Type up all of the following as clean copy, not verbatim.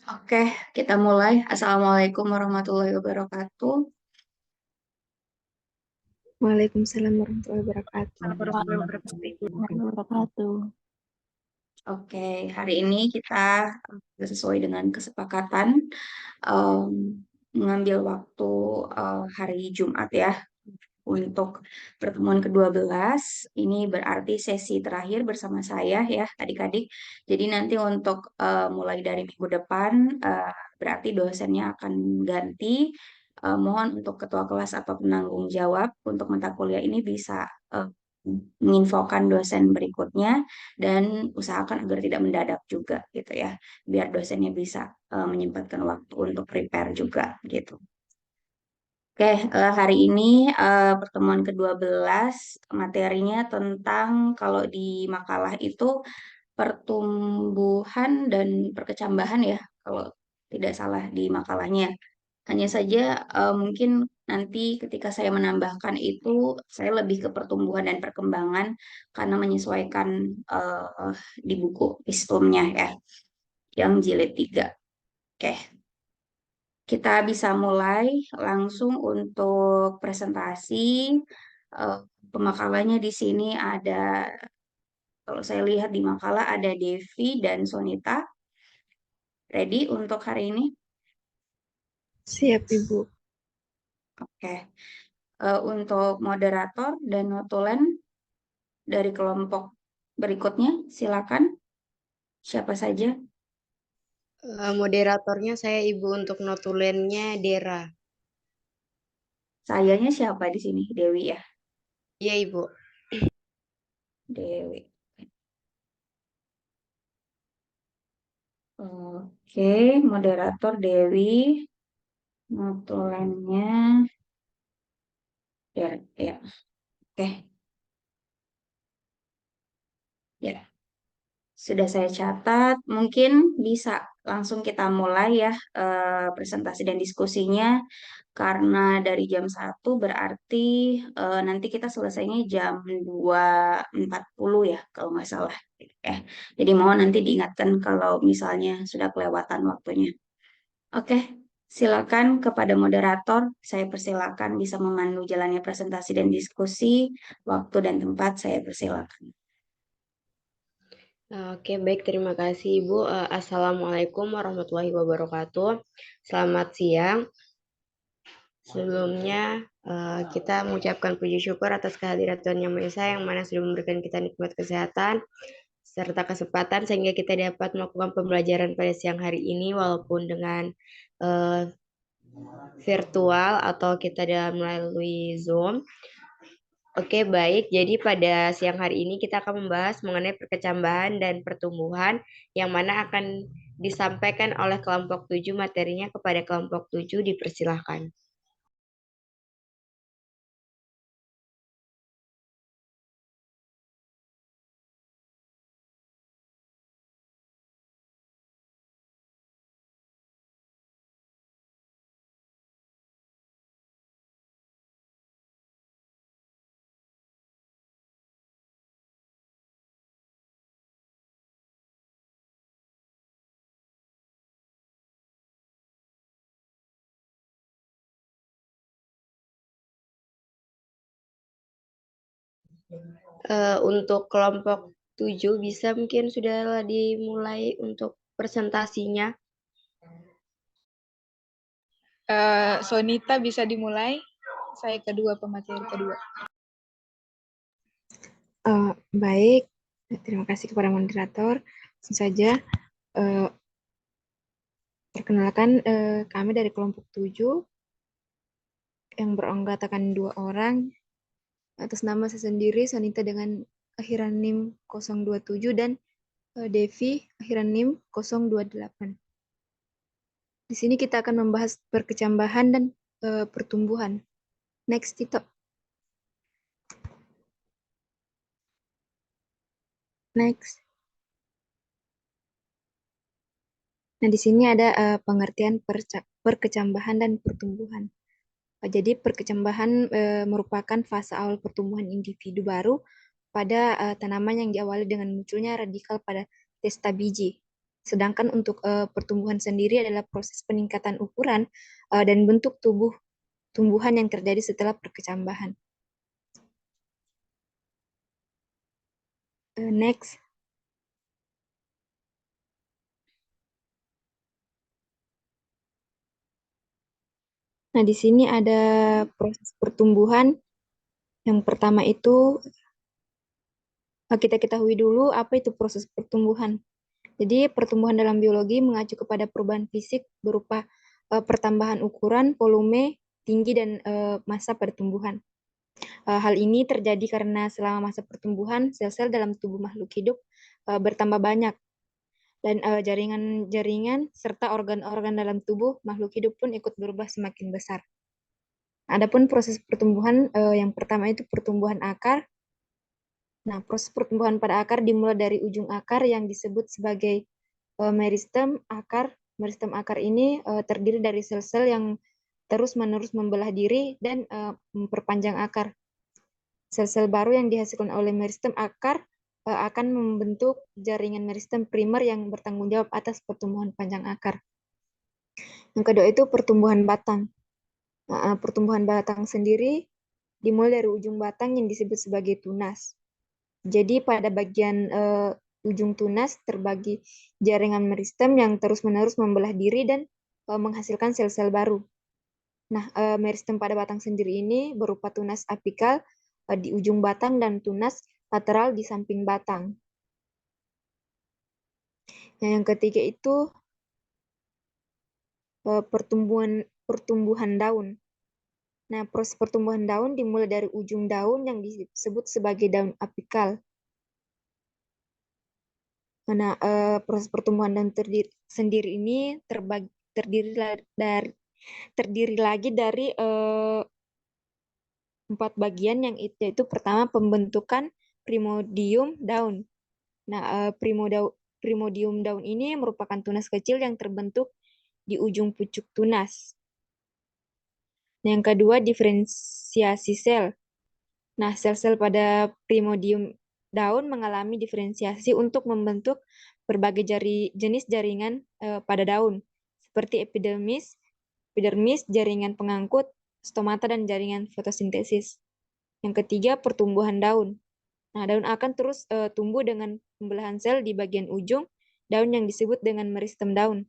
Oke, kita mulai. Assalamualaikum warahmatullahi wabarakatuh. Waalaikumsalam warahmatullahi wabarakatuh. Warahmatullahi wabarakatuh. Oke, hari ini kita sesuai dengan kesepakatan em, mengambil waktu hari Jumat ya untuk pertemuan ke-12. Ini berarti sesi terakhir bersama saya ya adik-adik. Jadi nanti untuk mulai dari minggu depan berarti dosennya akan ganti. Mohon untuk ketua kelas atau penanggung jawab untuk mata kuliah ini bisa menginfokan dosen berikutnya dan usahakan agar tidak mendadak juga gitu ya, biar dosennya bisa menyempatkan waktu untuk prepare juga gitu. Oke, hari ini pertemuan ke-12 materinya tentang kalau di makalah itu pertumbuhan dan perkecambahan ya, kalau tidak salah di makalahnya. Hanya saja mungkin nanti ketika saya menambahkan itu, saya lebih ke pertumbuhan dan perkembangan karena menyesuaikan di buku Pistumnya ya, yang jilid 3. Oke, kita bisa mulai langsung untuk presentasi. Eh, Pemakalannya di sini ada, kalau saya lihat di makalah ada Devi dan Sonita. Ready untuk hari ini? Siap, Ibu. Oke. Untuk moderator dan notulen dari kelompok berikutnya, silakan. Siapa saja? Moderatornya saya Ibu, untuk notulennya Dera. Sayanya siapa di sini? Dewi ya? Iya, Ibu. Dewi. Oke, moderator Dewi. Notulennya ya, ya. Oke, ya. Sudah saya catat. Mungkin bisa langsung kita mulai ya presentasi dan diskusinya. Karena dari jam 1 berarti nanti kita selesainya jam 2.40 ya kalau nggak salah. Ya. Jadi mohon nanti diingatkan kalau misalnya sudah kelewatan waktunya. Oke, silakan kepada moderator. Saya persilakan bisa memandu jalannya presentasi dan diskusi. Waktu dan tempat saya persilakan. Oke, baik. Terima kasih, Ibu. Assalamualaikum warahmatullahi wabarakatuh. Selamat siang. Sebelumnya, kita mengucapkan puji syukur atas kehadiran Tuhan Yang Maha Esa yang mana sudah memberikan kita nikmat kesehatan serta kesempatan sehingga kita dapat melakukan pembelajaran pada siang hari ini walaupun dengan uh, virtual atau kita melalui Zoom. Oke, baik. Jadi pada siang hari ini kita akan membahas mengenai perkecambahan dan pertumbuhan yang mana akan disampaikan oleh kelompok 7, materinya kepada kelompok 7, dipersilahkan. Untuk kelompok 7 bisa mungkin sudah dimulai untuk presentasinya. Sonita bisa dimulai. Saya kedua, pemateri kedua. Baik, terima kasih kepada moderator. Langsung saja, perkenalkan kami dari kelompok 7 yang beranggotakan 2 orang. Atas nama saya sendiri, Sonita dengan akhiran NIM 027 dan Devi akhiran NIM 028. Di sini kita akan membahas perkecambahan dan pertumbuhan. Next, Tito. Next. Nah, di sini ada pengertian perkecambahan dan pertumbuhan. Jadi perkecambahan merupakan fase awal pertumbuhan individu baru pada tanaman yang diawali dengan munculnya radikal pada testa biji. Sedangkan untuk pertumbuhan sendiri adalah proses peningkatan ukuran dan bentuk tumbuhan yang terjadi setelah perkecambahan. Next. Nah, di sini ada proses pertumbuhan. Yang pertama itu kita ketahui dulu apa itu proses pertumbuhan. Jadi, pertumbuhan dalam biologi mengacu kepada perubahan fisik berupa pertambahan ukuran, volume, tinggi, dan massa pada tumbuhan. Hal ini terjadi karena selama masa pertumbuhan, sel-sel dalam tubuh makhluk hidup bertambah banyak. Dan jaringan-jaringan serta organ-organ dalam tubuh makhluk hidup pun ikut berubah semakin besar. Adapun proses pertumbuhan yang pertama itu pertumbuhan akar. Nah, proses pertumbuhan pada akar dimulai dari ujung akar yang disebut sebagai meristem akar. Meristem akar ini terdiri dari sel-sel yang terus-menerus membelah diri dan memperpanjang akar. Sel-sel baru yang dihasilkan oleh meristem akar akan membentuk jaringan meristem primer yang bertanggung jawab atas pertumbuhan panjang akar. Yang kedua itu pertumbuhan batang. Pertumbuhan batang sendiri dimulai dari ujung batang yang disebut sebagai tunas. Jadi pada bagian ujung tunas terbagi jaringan meristem yang terus-menerus membelah diri dan menghasilkan sel-sel baru. Nah, meristem pada batang sendiri ini berupa tunas apikal di ujung batang dan tunas lateral di samping batang. Nah, yang ketiga itu pertumbuhan daun. Nah, proses pertumbuhan daun dimulai dari ujung daun yang disebut sebagai daun apikal. Nah, proses pertumbuhan daun sendiri ini terdiri lagi dari 4 bagian, yaitu pertama pembentukan primodium daun. Nah, primodium daun ini merupakan tunas kecil yang terbentuk di ujung pucuk tunas. Nah, yang kedua, diferensiasi sel. Nah, sel-sel pada primodium daun mengalami diferensiasi untuk membentuk berbagai jenis jaringan pada daun, seperti epidermis, jaringan pengangkut, stomata, dan jaringan fotosintesis. Yang ketiga, pertumbuhan daun. Nah, daun akan terus tumbuh dengan pembelahan sel di bagian ujung daun yang disebut dengan meristem daun.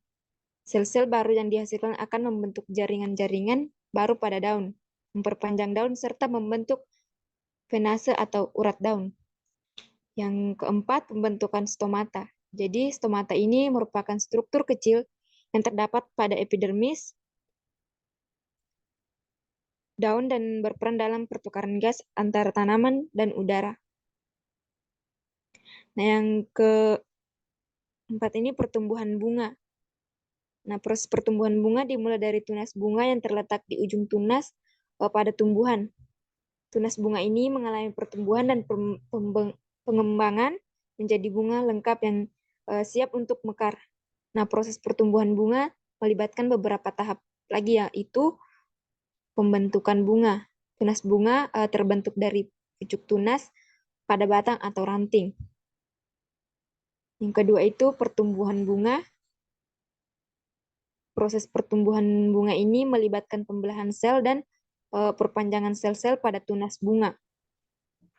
Sel-sel baru yang dihasilkan akan membentuk jaringan-jaringan baru pada daun, memperpanjang daun, serta membentuk venase atau urat daun. Yang keempat, pembentukan stomata. Jadi, stomata ini merupakan struktur kecil yang terdapat pada epidermis daun dan berperan dalam pertukaran gas antara tanaman dan udara. Nah, yang keempat ini pertumbuhan bunga. Nah, proses pertumbuhan bunga dimulai dari tunas bunga yang terletak di ujung tunas pada tumbuhan. Tunas bunga ini mengalami pertumbuhan dan pengembangan menjadi bunga lengkap yang siap untuk mekar. Nah, proses pertumbuhan bunga melibatkan beberapa tahap lagi, yaitu pembentukan bunga. Tunas bunga terbentuk dari pucuk tunas pada batang atau ranting. Yang kedua itu pertumbuhan bunga. Proses pertumbuhan bunga ini melibatkan pembelahan sel dan perpanjangan sel-sel pada tunas bunga.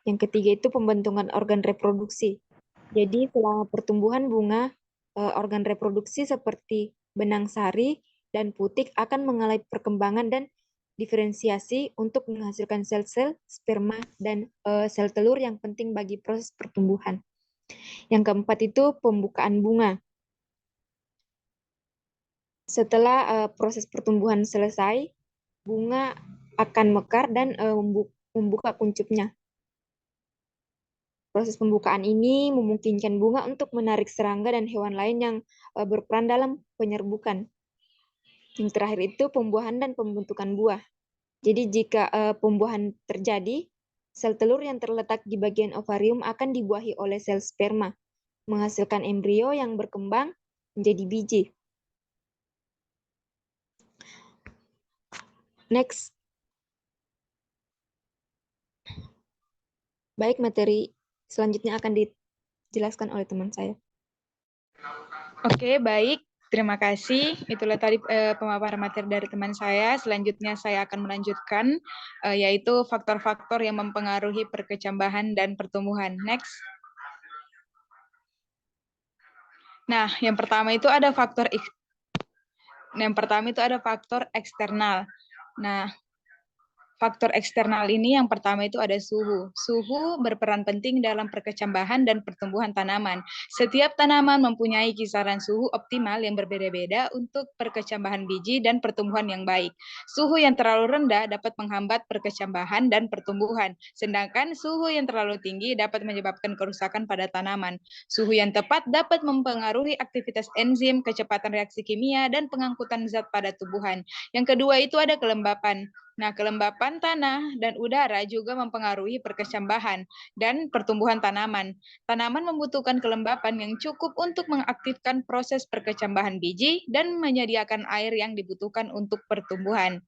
Yang ketiga itu pembentukan organ reproduksi. Jadi selama pertumbuhan bunga, organ reproduksi seperti benang sari dan putik akan mengalami perkembangan dan diferensiasi untuk menghasilkan sel-sel sperma dan sel telur yang penting bagi proses pertumbuhan. Yang keempat itu pembukaan bunga. Setelah proses pertumbuhan selesai, bunga akan mekar dan membuka kuncupnya. Proses pembukaan ini memungkinkan bunga untuk menarik serangga dan hewan lain yang berperan dalam penyerbukan. Yang terakhir itu pembuahan dan pembentukan buah. Jadi jika pembuahan terjadi, sel telur yang terletak di bagian ovarium akan dibuahi oleh sel sperma, menghasilkan embrio yang berkembang menjadi biji. Next. Baik, materi selanjutnya akan dijelaskan oleh teman saya. Oke, baik. Terima kasih. Itulah tadi pemaparan materi dari teman saya. Selanjutnya saya akan melanjutkan, yaitu faktor-faktor yang mempengaruhi perkecambahan dan pertumbuhan. Next. Nah, yang pertama itu ada faktor eksternal. Nah, faktor eksternal ini yang pertama itu ada suhu. Suhu berperan penting dalam perkecambahan dan pertumbuhan tanaman. Setiap tanaman mempunyai kisaran suhu optimal yang berbeda-beda untuk perkecambahan biji dan pertumbuhan yang baik. Suhu yang terlalu rendah dapat menghambat perkecambahan dan pertumbuhan, sedangkan suhu yang terlalu tinggi dapat menyebabkan kerusakan pada tanaman. Suhu yang tepat dapat mempengaruhi aktivitas enzim, kecepatan reaksi kimia, dan pengangkutan zat pada tumbuhan. Yang kedua itu ada kelembapan. Nah, kelembapan tanah dan udara juga mempengaruhi perkecambahan dan pertumbuhan tanaman. Tanaman membutuhkan kelembapan yang cukup untuk mengaktifkan proses perkecambahan biji dan menyediakan air yang dibutuhkan untuk pertumbuhan.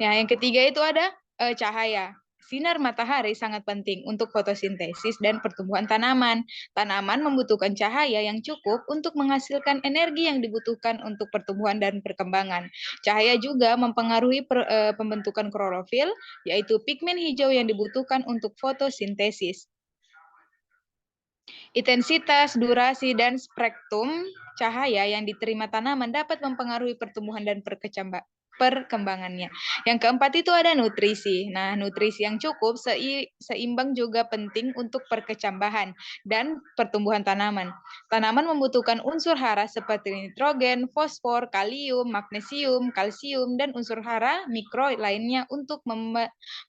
Nah, yang ketiga itu ada cahaya. Sinar matahari sangat penting untuk fotosintesis dan pertumbuhan tanaman. Tanaman membutuhkan cahaya yang cukup untuk menghasilkan energi yang dibutuhkan untuk pertumbuhan dan perkembangan. Cahaya juga mempengaruhi pembentukan klorofil, yaitu pigmen hijau yang dibutuhkan untuk fotosintesis. Intensitas, durasi, dan spektrum cahaya yang diterima tanaman dapat mempengaruhi pertumbuhan dan perkembangannya. Yang keempat itu ada nutrisi. Nah, nutrisi yang cukup seimbang juga penting untuk perkecambahan dan pertumbuhan tanaman. Tanaman membutuhkan unsur hara seperti nitrogen, fosfor, kalium, magnesium, kalsium, dan unsur hara mikro lainnya untuk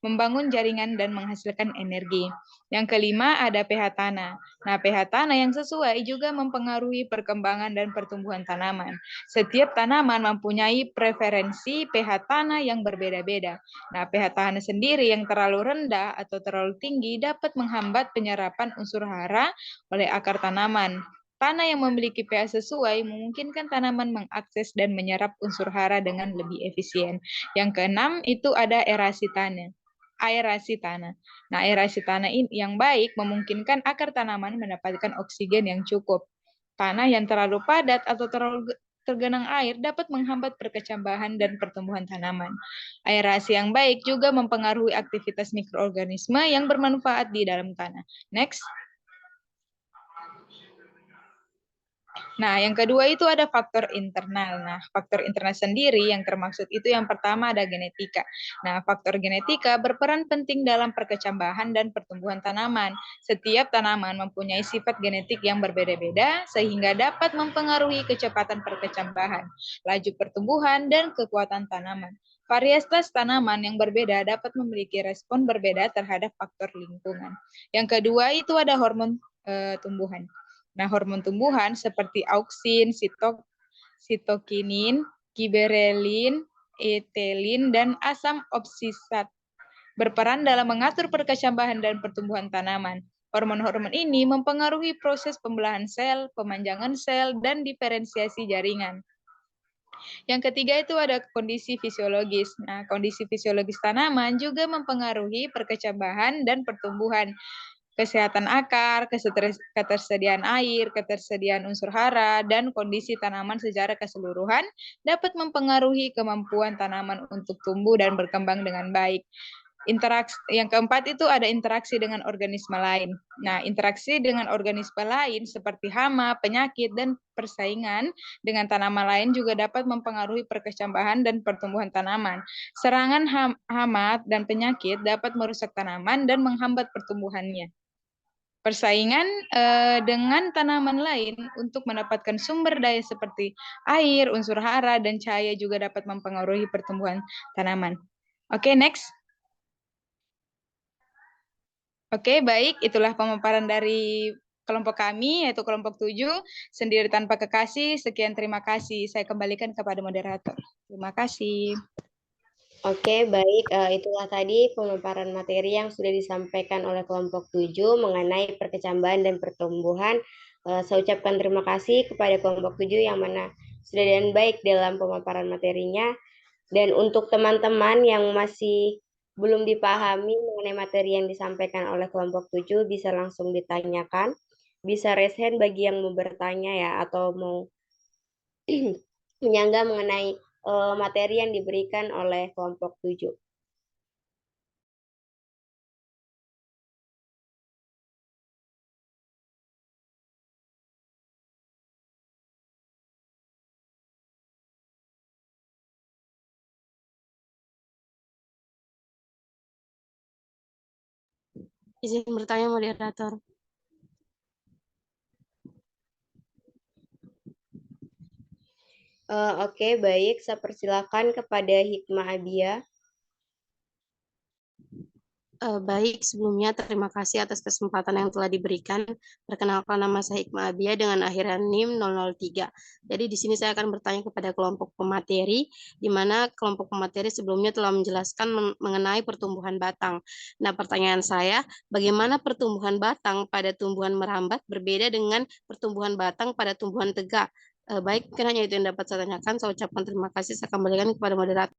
membangun jaringan dan menghasilkan energi. Yang kelima ada pH tanah. Nah, pH tanah yang sesuai juga mempengaruhi perkembangan dan pertumbuhan tanaman. Setiap tanaman mempunyai preferensi pH tanah yang berbeda-beda. Nah, pH tanah sendiri yang terlalu rendah atau terlalu tinggi dapat menghambat penyerapan unsur hara oleh akar tanaman. Tanah yang memiliki pH sesuai memungkinkan tanaman mengakses dan menyerap unsur hara dengan lebih efisien. Yang keenam itu ada aerasi tanah. Nah, aerasi tanah yang baik memungkinkan akar tanaman mendapatkan oksigen yang cukup. Tanah yang terlalu padat atau terlalu tergenang air dapat menghambat perkecambahan dan pertumbuhan tanaman. Aerasi yang baik juga mempengaruhi aktivitas mikroorganisme yang bermanfaat di dalam tanah. Next. Nah, yang kedua itu ada faktor internal. Nah, faktor internal sendiri yang termaksud itu yang pertama ada genetika. Nah, faktor genetika berperan penting dalam perkecambahan dan pertumbuhan tanaman. Setiap tanaman mempunyai sifat genetik yang berbeda-beda sehingga dapat mempengaruhi kecepatan perkecambahan, laju pertumbuhan, dan kekuatan tanaman. Varietas tanaman yang berbeda dapat memiliki respon berbeda terhadap faktor lingkungan. Yang kedua itu ada hormon tumbuhan. Nah, hormon tumbuhan seperti auksin, sitokinin, giberelin, etelin, dan asam oksisat berperan dalam mengatur perkecambahan dan pertumbuhan tanaman. Hormon-hormon ini mempengaruhi proses pembelahan sel, pemanjangan sel, dan diferensiasi jaringan. Yang ketiga itu ada kondisi fisiologis. Nah, kondisi fisiologis tanaman juga mempengaruhi perkecambahan dan pertumbuhan. Kesehatan akar, ketersediaan air, ketersediaan unsur hara, dan kondisi tanaman secara keseluruhan dapat mempengaruhi kemampuan tanaman untuk tumbuh dan berkembang dengan baik. Yang keempat itu ada interaksi dengan organisme lain. Nah, interaksi dengan organisme lain seperti hama, penyakit, dan persaingan dengan tanaman lain juga dapat mempengaruhi perkecambahan dan pertumbuhan tanaman. Serangan hama dan penyakit dapat merusak tanaman dan menghambat pertumbuhannya. Persaingan dengan tanaman lain untuk mendapatkan sumber daya seperti air, unsur hara, dan cahaya juga dapat mempengaruhi pertumbuhan tanaman. Oke, next. Oke, baik. Itulah pemaparan dari kelompok kami, yaitu kelompok 7, sendiri tanpa kekasih. Sekian, terima kasih. Saya kembalikan kepada moderator. Terima kasih. Oke, baik. Itulah tadi pemaparan materi yang sudah disampaikan oleh kelompok 7 mengenai perkecambahan dan pertumbuhan. Saya ucapkan terima kasih kepada kelompok 7 yang mana sudah dan baik dalam pemaparan materinya. Dan untuk teman-teman yang masih belum dipahami mengenai materi yang disampaikan oleh kelompok 7 bisa langsung ditanyakan. Bisa raise hand bagi yang mau bertanya ya, atau mau menyangga mengenai materi yang diberikan oleh kelompok 7. Izin bertanya, moderator. Oke, baik. Saya persilakan kepada Hikmah Abia. Baik, sebelumnya terima kasih atas kesempatan yang telah diberikan. Perkenalkan, nama saya Hikmah Abia dengan akhiran NIM 003. Jadi di sini saya akan bertanya kepada kelompok pemateri, di mana kelompok pemateri sebelumnya telah menjelaskan mengenai pertumbuhan batang. Nah, pertanyaan saya, bagaimana pertumbuhan batang pada tumbuhan merambat berbeda dengan pertumbuhan batang pada tumbuhan tegak? Baik, mungkin hanya itu yang dapat saya tanyakan. Saya ucapkan terima kasih. Saya kembalikan kepada moderator.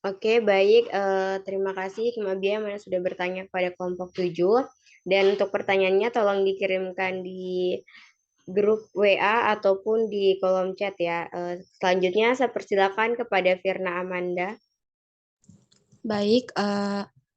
Oke, baik. Terima kasih Hikmah Abia yang sudah bertanya kepada kelompok 7. Dan untuk pertanyaannya tolong dikirimkan di grup WA ataupun di kolom chat ya. Selanjutnya saya persilakan kepada Firna Amanda. Baik,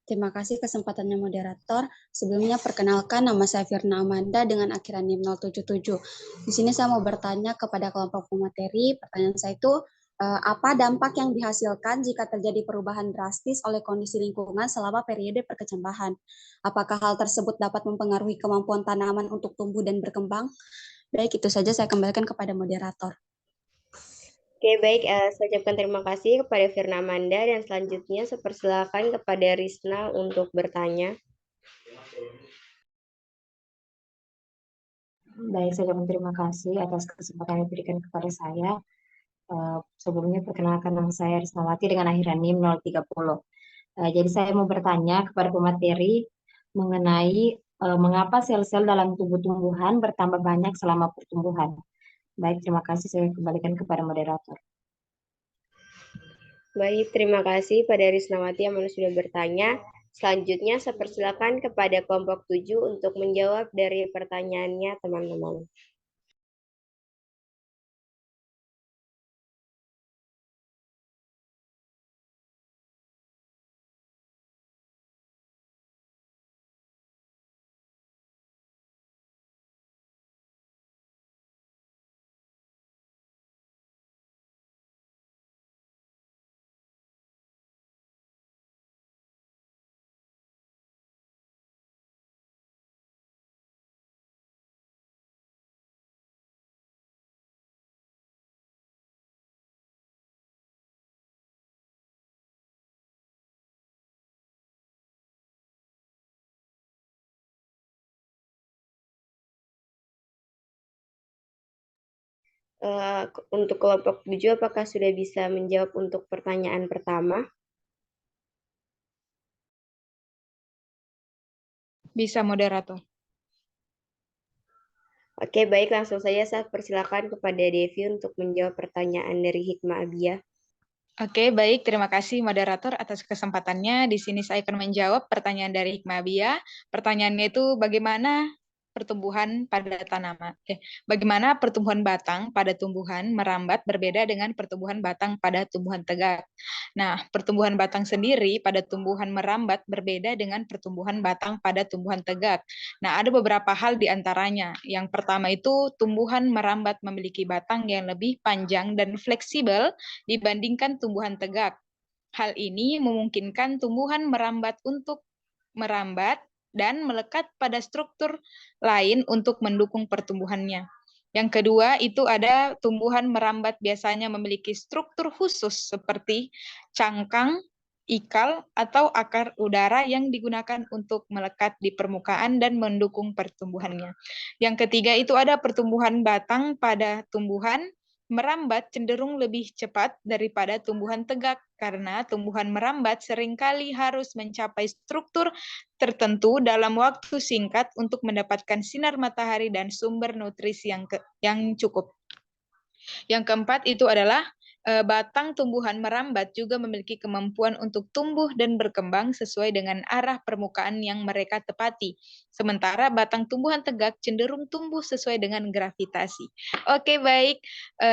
terima kasih kesempatannya moderator. Sebelumnya perkenalkan, nama saya Firna Amanda dengan akhiran NIM 077. Di sini saya mau bertanya kepada kelompok pemateri. Pertanyaan saya itu, apa dampak yang dihasilkan jika terjadi perubahan drastis oleh kondisi lingkungan selama periode perkecambahan? Apakah hal tersebut dapat mempengaruhi kemampuan tanaman untuk tumbuh dan berkembang? Baik, itu saja, saya kembalikan kepada moderator. Oke, baik. Saya ucapkan terima kasih kepada Firna Amanda dan selanjutnya saya persilakan kepada Risna untuk bertanya. Baik, saya ucapkan terima kasih atas kesempatan yang diberikan kepada saya. Sebelumnya perkenalkan, nama saya Risnawati dengan akhiran NIM 030. Jadi saya mau bertanya kepada pemateri mengenai mengapa sel-sel dalam tubuh tumbuhan bertambah banyak selama pertumbuhan. Baik, terima kasih. Saya kembalikan kepada moderator. Baik, terima kasih pada Risnawati yang sudah bertanya. Selanjutnya saya persilakan kepada kelompok 7 untuk menjawab dari pertanyaannya teman-teman. Untuk kelompok 7, apakah sudah bisa menjawab untuk pertanyaan pertama? Bisa, moderator. Oke, baik. Langsung saja saya persilakan kepada Devi untuk menjawab pertanyaan dari Hikmah Abia. Oke, baik. Terima kasih moderator atas kesempatannya. Di sini saya akan menjawab pertanyaan dari Hikmah Abia. Pertanyaannya itu bagaimana bagaimana pertumbuhan batang pada tumbuhan merambat berbeda dengan pertumbuhan batang pada tumbuhan tegak. Nah, pertumbuhan batang sendiri pada tumbuhan merambat berbeda dengan pertumbuhan batang pada tumbuhan tegak. Nah, ada beberapa hal di antaranya. Yang pertama itu tumbuhan merambat memiliki batang yang lebih panjang dan fleksibel dibandingkan tumbuhan tegak. Hal ini memungkinkan tumbuhan merambat untuk merambat dan melekat pada struktur lain untuk mendukung pertumbuhannya. Yang kedua, itu ada tumbuhan merambat biasanya memiliki struktur khusus seperti cangkang, ikal, atau akar udara yang digunakan untuk melekat di permukaan dan mendukung pertumbuhannya. Yang ketiga, itu ada pertumbuhan batang pada tumbuhan merambat cenderung lebih cepat daripada tumbuhan tegak karena tumbuhan merambat seringkali harus mencapai struktur tertentu dalam waktu singkat untuk mendapatkan sinar matahari dan sumber nutrisi yang cukup. Yang keempat itu adalah batang tumbuhan merambat juga memiliki kemampuan untuk tumbuh dan berkembang sesuai dengan arah permukaan yang mereka tepati. Sementara batang tumbuhan tegak cenderung tumbuh sesuai dengan gravitasi. Oke, baik.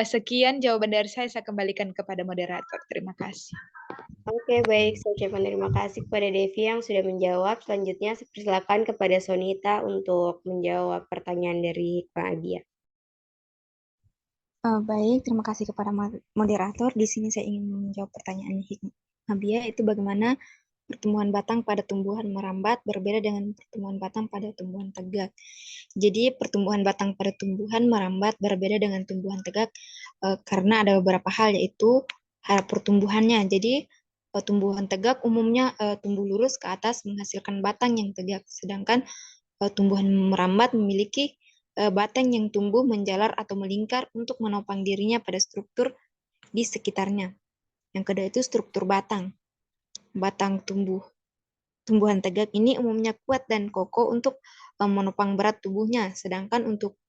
Sekian jawaban dari saya kembalikan kepada moderator. Terima kasih. Oke, baik. Saya ucapkan terima kasih kepada Devi yang sudah menjawab. Selanjutnya, saya persilakan kepada Sonita untuk menjawab pertanyaan dari Pak Adia. Baik, terima kasih kepada moderator. Di sini saya ingin menjawab pertanyaan Hikmabia, yaitu bagaimana pertumbuhan batang pada tumbuhan merambat berbeda dengan pertumbuhan batang pada tumbuhan tegak. Jadi pertumbuhan batang pada tumbuhan merambat berbeda dengan tumbuhan tegak karena ada beberapa hal, yaitu hal pertumbuhannya. Jadi tumbuhan tegak umumnya tumbuh lurus ke atas menghasilkan batang yang tegak, sedangkan tumbuhan merambat memiliki batang yang tumbuh menjalar atau melingkar untuk menopang dirinya pada struktur di sekitarnya. Yang kedua itu struktur batang. Batang tumbuhan tegak ini umumnya kuat dan kokoh untuk menopang berat tubuhnya, sedangkan untuk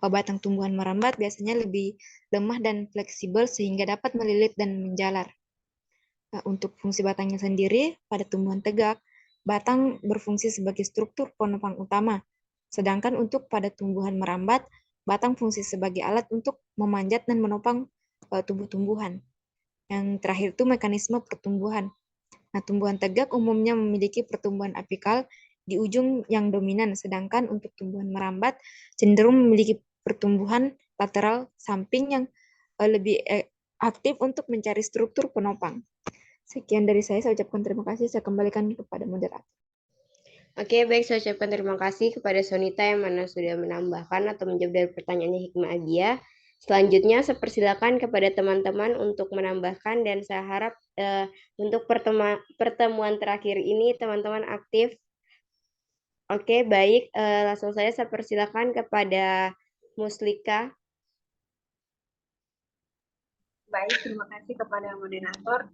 batang tumbuhan merambat biasanya lebih lemah dan fleksibel sehingga dapat melilit dan menjalar. Untuk fungsi batangnya sendiri, pada tumbuhan tegak, batang berfungsi sebagai struktur penopang utama, sedangkan untuk pada tumbuhan merambat, batang fungsi sebagai alat untuk memanjat dan menopang tumbuh-tumbuhan. Yang terakhir itu mekanisme pertumbuhan. Nah, tumbuhan tegak umumnya memiliki pertumbuhan apikal di ujung yang dominan, sedangkan untuk tumbuhan merambat cenderung memiliki pertumbuhan lateral samping yang lebih aktif untuk mencari struktur penopang. Sekian dari saya ucapkan terima kasih. Saya kembalikan kepada moderator. Oke, baik. Saya ucapkan terima kasih kepada Sonita yang mana sudah menambahkan atau menjawab dari pertanyaannya Hikmah Adia. Selanjutnya, saya persilakan kepada teman-teman untuk menambahkan dan saya harap untuk pertemuan terakhir ini teman-teman aktif. Oke, baik. Langsung saya persilakan kepada Muslika. Baik, terima kasih kepada moderator.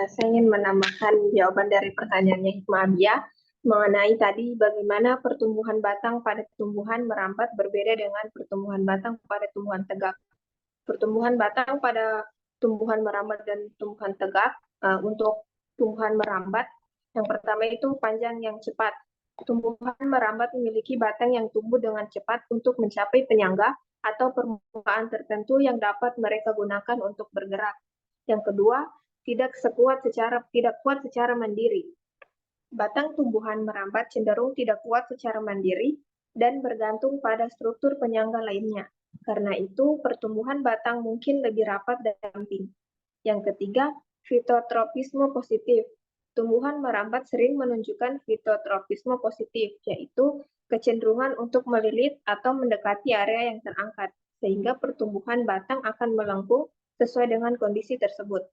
Saya ingin menambahkan jawaban dari pertanyaannya Hikmah Abia mengenai tadi bagaimana pertumbuhan batang pada tumbuhan merambat berbeda dengan pertumbuhan batang pada tumbuhan tegak. Pertumbuhan batang pada tumbuhan merambat dan tumbuhan tegak, untuk tumbuhan merambat, yang pertama itu panjang yang cepat. Tumbuhan merambat memiliki batang yang tumbuh dengan cepat untuk mencapai penyangga atau permukaan tertentu yang dapat mereka gunakan untuk bergerak. Yang kedua, tidak kuat secara mandiri. Batang tumbuhan merambat cenderung tidak kuat secara mandiri dan bergantung pada struktur penyangga lainnya. Karena itu, pertumbuhan batang mungkin lebih rapat dan ramping. Yang ketiga, fitotropisme positif. Tumbuhan merambat sering menunjukkan fitotropisme positif, yaitu kecenderungan untuk melilit atau mendekati area yang terangkat, sehingga pertumbuhan batang akan melengkung sesuai dengan kondisi tersebut.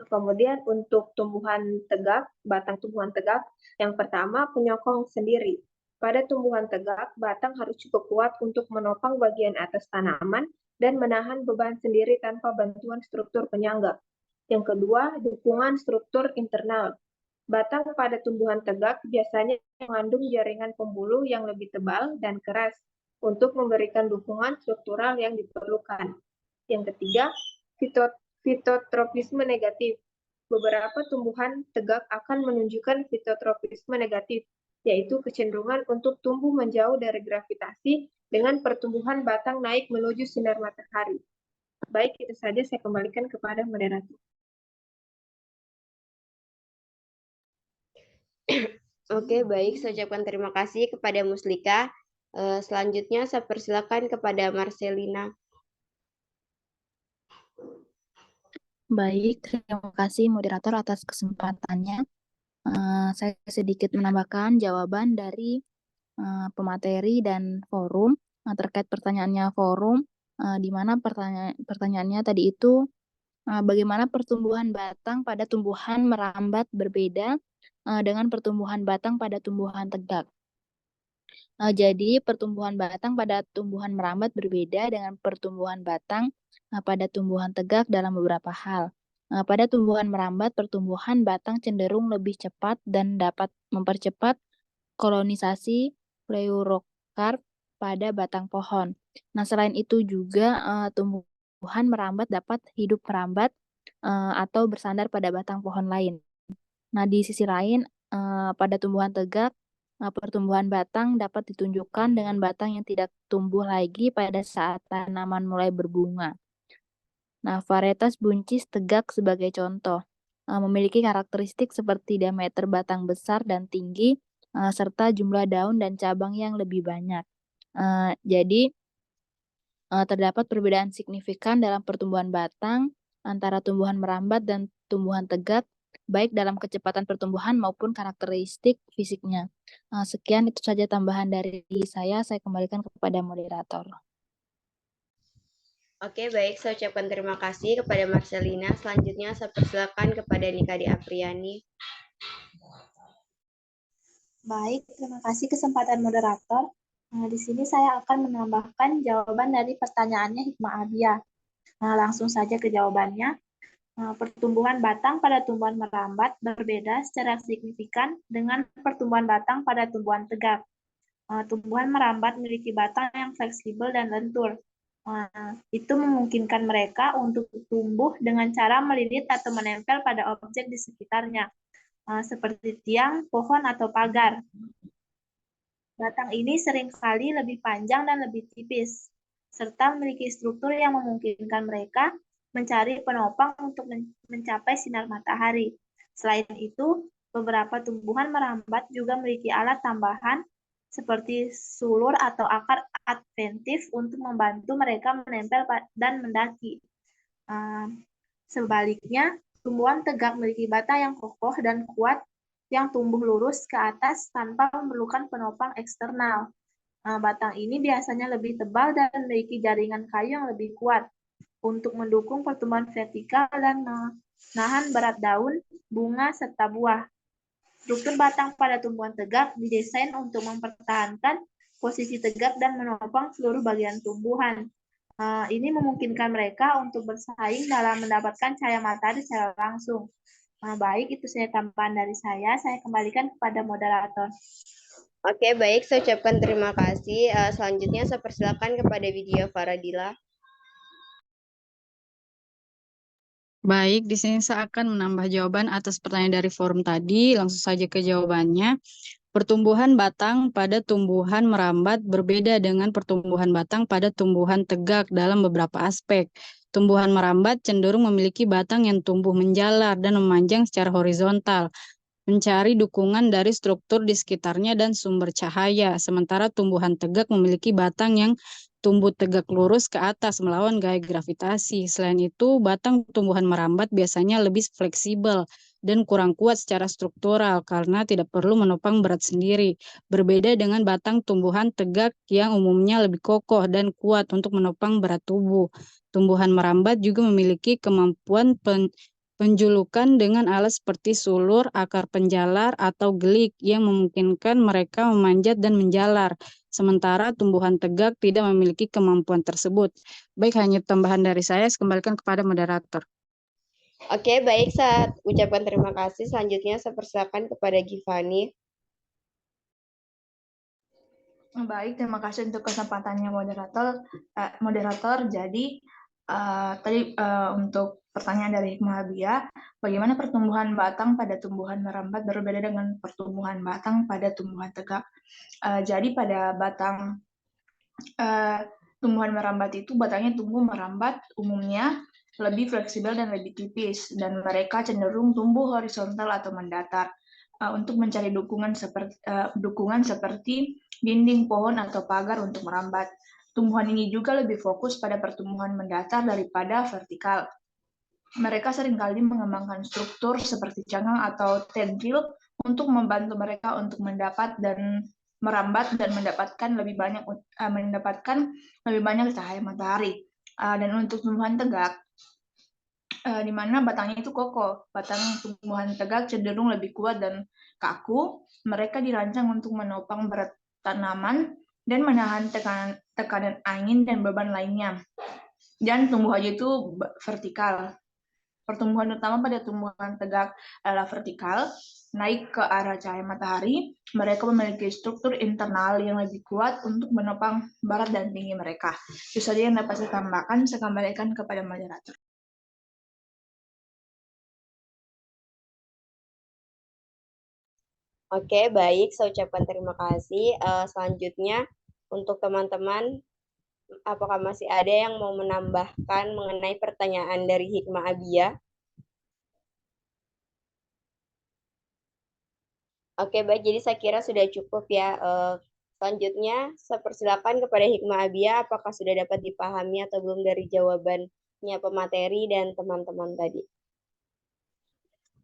Kemudian untuk tumbuhan tegak, batang tumbuhan tegak, yang pertama penyokong sendiri. Pada tumbuhan tegak, batang harus cukup kuat untuk menopang bagian atas tanaman dan menahan beban sendiri tanpa bantuan struktur penyangga. Yang kedua, dukungan struktur internal. Batang pada tumbuhan tegak biasanya mengandung jaringan pembuluh yang lebih tebal dan keras untuk memberikan dukungan struktural yang diperlukan. Yang ketiga, fitotropisme negatif. Beberapa tumbuhan tegak akan menunjukkan fitotropisme negatif, yaitu kecenderungan untuk tumbuh menjauh dari gravitasi dengan pertumbuhan batang naik menuju sinar matahari. Baik, itu saja, saya kembalikan kepada moderator. Oke, baik. Saya ucapkan terima kasih kepada Muslika. Selanjutnya saya persilakan kepada Marcelina. Baik, terima kasih moderator atas kesempatannya. Saya sedikit menambahkan jawaban dari pemateri dan forum terkait pertanyaannya forum, di mana pertanyaannya tadi itu bagaimana pertumbuhan batang pada tumbuhan merambat berbeda dengan pertumbuhan batang pada tumbuhan tegak. Jadi pertumbuhan batang pada tumbuhan merambat berbeda dengan pertumbuhan batang pada tumbuhan tegak dalam beberapa hal. Pada tumbuhan merambat, pertumbuhan batang cenderung lebih cepat dan dapat mempercepat kolonisasi pleurokarp pada batang pohon. Nah, selain itu juga tumbuhan tumbuhan merambat dapat hidup merambat atau bersandar pada batang pohon lain. Nah, di sisi lain, pada tumbuhan tegak, pertumbuhan batang dapat ditunjukkan dengan batang yang tidak tumbuh lagi pada saat tanaman mulai berbunga. Nah, varietas buncis tegak sebagai contoh, memiliki karakteristik seperti diameter batang besar dan tinggi, serta jumlah daun dan cabang yang lebih banyak. Jadi, terdapat perbedaan signifikan dalam pertumbuhan batang antara tumbuhan merambat dan tumbuhan tegak, baik dalam kecepatan pertumbuhan maupun karakteristik fisiknya. Sekian itu saja tambahan dari saya kembalikan kepada moderator. Oke, baik. Saya ucapkan terima kasih kepada Marcelina. Selanjutnya saya persilakan kepada Nikadi Apriani. Baik, terima kasih kesempatan moderator. Di sini saya akan menambahkan jawaban dari pertanyaannya Hikmah Abia. Langsung saja ke jawabannya. Pertumbuhan batang pada tumbuhan merambat berbeda secara signifikan dengan pertumbuhan batang pada tumbuhan tegak. Tumbuhan merambat memiliki batang yang fleksibel dan lentur. Itu memungkinkan mereka untuk tumbuh dengan cara melilit atau menempel pada objek di sekitarnya, seperti tiang, pohon, atau pagar. Batang ini seringkali lebih panjang dan lebih tipis, serta memiliki struktur yang memungkinkan mereka mencari penopang untuk mencapai sinar matahari. Selain itu, beberapa tumbuhan merambat juga memiliki alat tambahan seperti sulur atau akar adventif untuk membantu mereka menempel dan mendaki. Sebaliknya, tumbuhan tegak memiliki batang yang kokoh dan kuat yang tumbuh lurus ke atas tanpa memerlukan penopang eksternal. Batang ini biasanya lebih tebal dan memiliki jaringan kayu yang lebih kuat untuk mendukung pertumbuhan vertikal dan menahan berat daun, bunga, serta buah. Struktur batang pada tumbuhan tegak didesain untuk mempertahankan posisi tegak dan menopang seluruh bagian tumbuhan. Ini memungkinkan mereka untuk bersaing dalam mendapatkan cahaya matahari secara langsung. Baik, itu saya tambahan dari saya. Saya kembalikan kepada moderator. Oke, baik. Saya ucapkan terima kasih. Selanjutnya saya persilakan kepada Widya Faradila. Baik, di sini saya akan menambah jawaban atas pertanyaan dari forum tadi. Langsung saja ke jawabannya. Pertumbuhan batang pada tumbuhan merambat berbeda dengan pertumbuhan batang pada tumbuhan tegak dalam beberapa aspek. Tumbuhan merambat cenderung memiliki batang yang tumbuh menjalar dan memanjang secara horizontal, mencari dukungan dari struktur di sekitarnya dan sumber cahaya. Sementara tumbuhan tegak memiliki batang yang tumbuh tegak lurus ke atas melawan gaya gravitasi. Selain itu, batang tumbuhan merambat biasanya lebih fleksibel dan kurang kuat secara struktural karena tidak perlu menopang berat sendiri. Berbeda dengan batang tumbuhan tegak yang umumnya lebih kokoh dan kuat untuk menopang berat tubuh. Tumbuhan merambat juga memiliki kemampuan penjulukan dengan alat seperti sulur, akar penjalar, atau gelik yang memungkinkan mereka memanjat dan menjalar. Sementara tumbuhan tegak tidak memiliki kemampuan tersebut. Baik, hanya tambahan dari saya kembalikan kepada moderator. Oke, baik. Saya ucapkan terima kasih. Selanjutnya saya persilakan kepada Givani. Baik, terima kasih untuk kesempatannya moderator. Jadi tadi untuk pertanyaan dari Hikmah Abia, bagaimana pertumbuhan batang pada tumbuhan merambat berbeda dengan pertumbuhan batang pada tumbuhan tegak? Jadi pada batang tumbuhan merambat itu batangnya tumbuh merambat umumnya lebih fleksibel dan lebih tipis, dan mereka cenderung tumbuh horizontal atau mendatar untuk mencari dukungan seperti dinding pohon atau pagar untuk merambat. Tumbuhan ini juga lebih fokus pada pertumbuhan mendatar daripada vertikal. Mereka seringkali mengembangkan struktur seperti cangkang atau tendril untuk membantu mereka untuk mendapat dan merambat dan mendapatkan lebih banyak cahaya matahari. Dan untuk tumbuhan tegak, di mana batangnya itu kokoh, batang tumbuhan tegak cenderung lebih kuat dan kaku. Mereka dirancang untuk menopang berat tanaman dan menahan tekanan angin dan beban lainnya. Dan tumbuhannya itu vertikal. Pertumbuhan utama pada tumbuhan tegak adalah vertikal, naik ke arah cahaya matahari. Mereka memiliki struktur internal yang lebih kuat untuk menopang barat dan tinggi mereka. Itu saja yang dapat saya tambahkan. Saya kembalikan kepada moderator. Oke, baik. Saya ucapkan terima kasih. Selanjutnya, untuk teman-teman, apakah masih ada yang mau menambahkan mengenai pertanyaan dari Hikmah Abia? Oke, baik. Jadi saya kira sudah cukup ya. Selanjutnya, saya persilakan kepada Hikmah Abia, apakah sudah dapat dipahami atau belum dari jawabannya pemateri dan teman-teman tadi?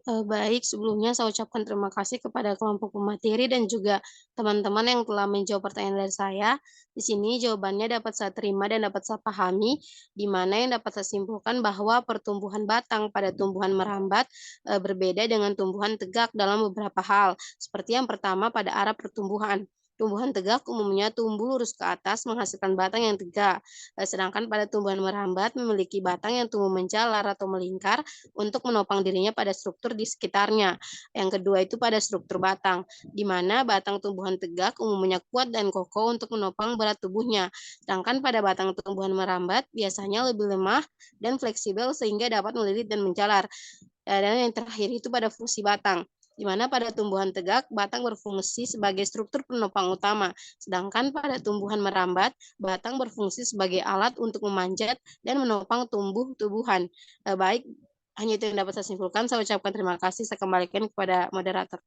Baik, sebelumnya saya ucapkan terima kasih kepada kelompok pemateri dan juga teman-teman yang telah menjawab pertanyaan dari saya. Di sini jawabannya dapat saya terima dan dapat saya pahami, di mana yang dapat saya simpulkan bahwa pertumbuhan batang pada tumbuhan merambat berbeda dengan tumbuhan tegak dalam beberapa hal. Seperti yang pertama pada arah pertumbuhan. Tumbuhan tegak umumnya tumbuh lurus ke atas menghasilkan batang yang tegak, sedangkan pada tumbuhan merambat memiliki batang yang tumbuh menjalar atau melingkar untuk menopang dirinya pada struktur di sekitarnya. Yang kedua itu pada struktur batang, di mana batang tumbuhan tegak umumnya kuat dan kokoh untuk menopang berat tubuhnya. Sedangkan pada batang tumbuhan merambat biasanya lebih lemah dan fleksibel sehingga dapat melilit dan menjalar. Dan yang terakhir itu pada fungsi batang, di mana pada tumbuhan tegak, batang berfungsi sebagai struktur penopang utama, sedangkan pada tumbuhan merambat, batang berfungsi sebagai alat untuk memanjat dan menopang tumbuh-tumbuhan. Baik, hanya itu yang dapat saya simpulkan. Saya ucapkan terima kasih. Saya kembalikan kepada moderator.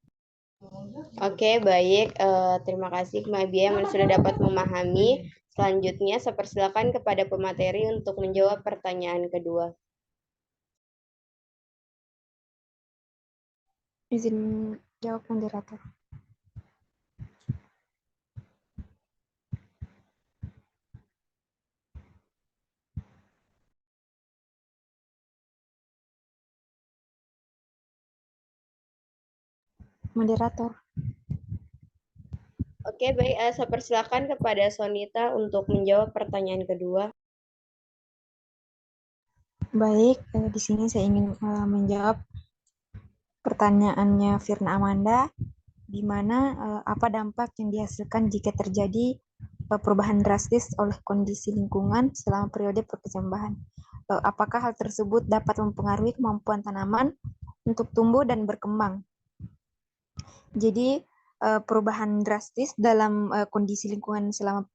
Oke, baik. Terima kasih Hikmah Abia yang sudah dapat memahami. Selanjutnya, saya persilakan kepada pemateri untuk menjawab pertanyaan kedua. Izin jawab moderator. Moderator. Oke, baik. Saya persilakan kepada Sonita untuk menjawab pertanyaan kedua. Baik, di sini saya ingin menjawab pertanyaannya Firna Amanda, di mana apa dampak yang dihasilkan jika terjadi perubahan drastis oleh kondisi lingkungan selama periode perkecambahan. Apakah hal tersebut dapat mempengaruhi kemampuan tanaman untuk tumbuh dan berkembang? Jadi, perubahan drastis dalam kondisi lingkungan selama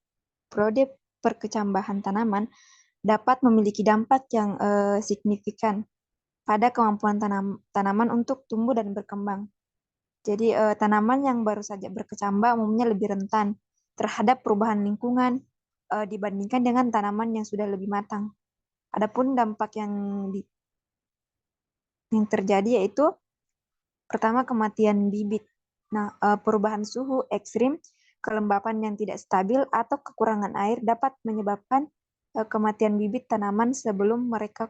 periode perkecambahan tanaman dapat memiliki dampak yang signifikan pada kemampuan tanaman untuk tumbuh dan berkembang. Jadi tanaman yang baru saja berkecambah umumnya lebih rentan terhadap perubahan lingkungan dibandingkan dengan tanaman yang sudah lebih matang. Adapun dampak yang terjadi yaitu pertama kematian bibit. Nah, perubahan suhu ekstrim, kelembapan yang tidak stabil atau kekurangan air dapat menyebabkan kematian bibit tanaman sebelum mereka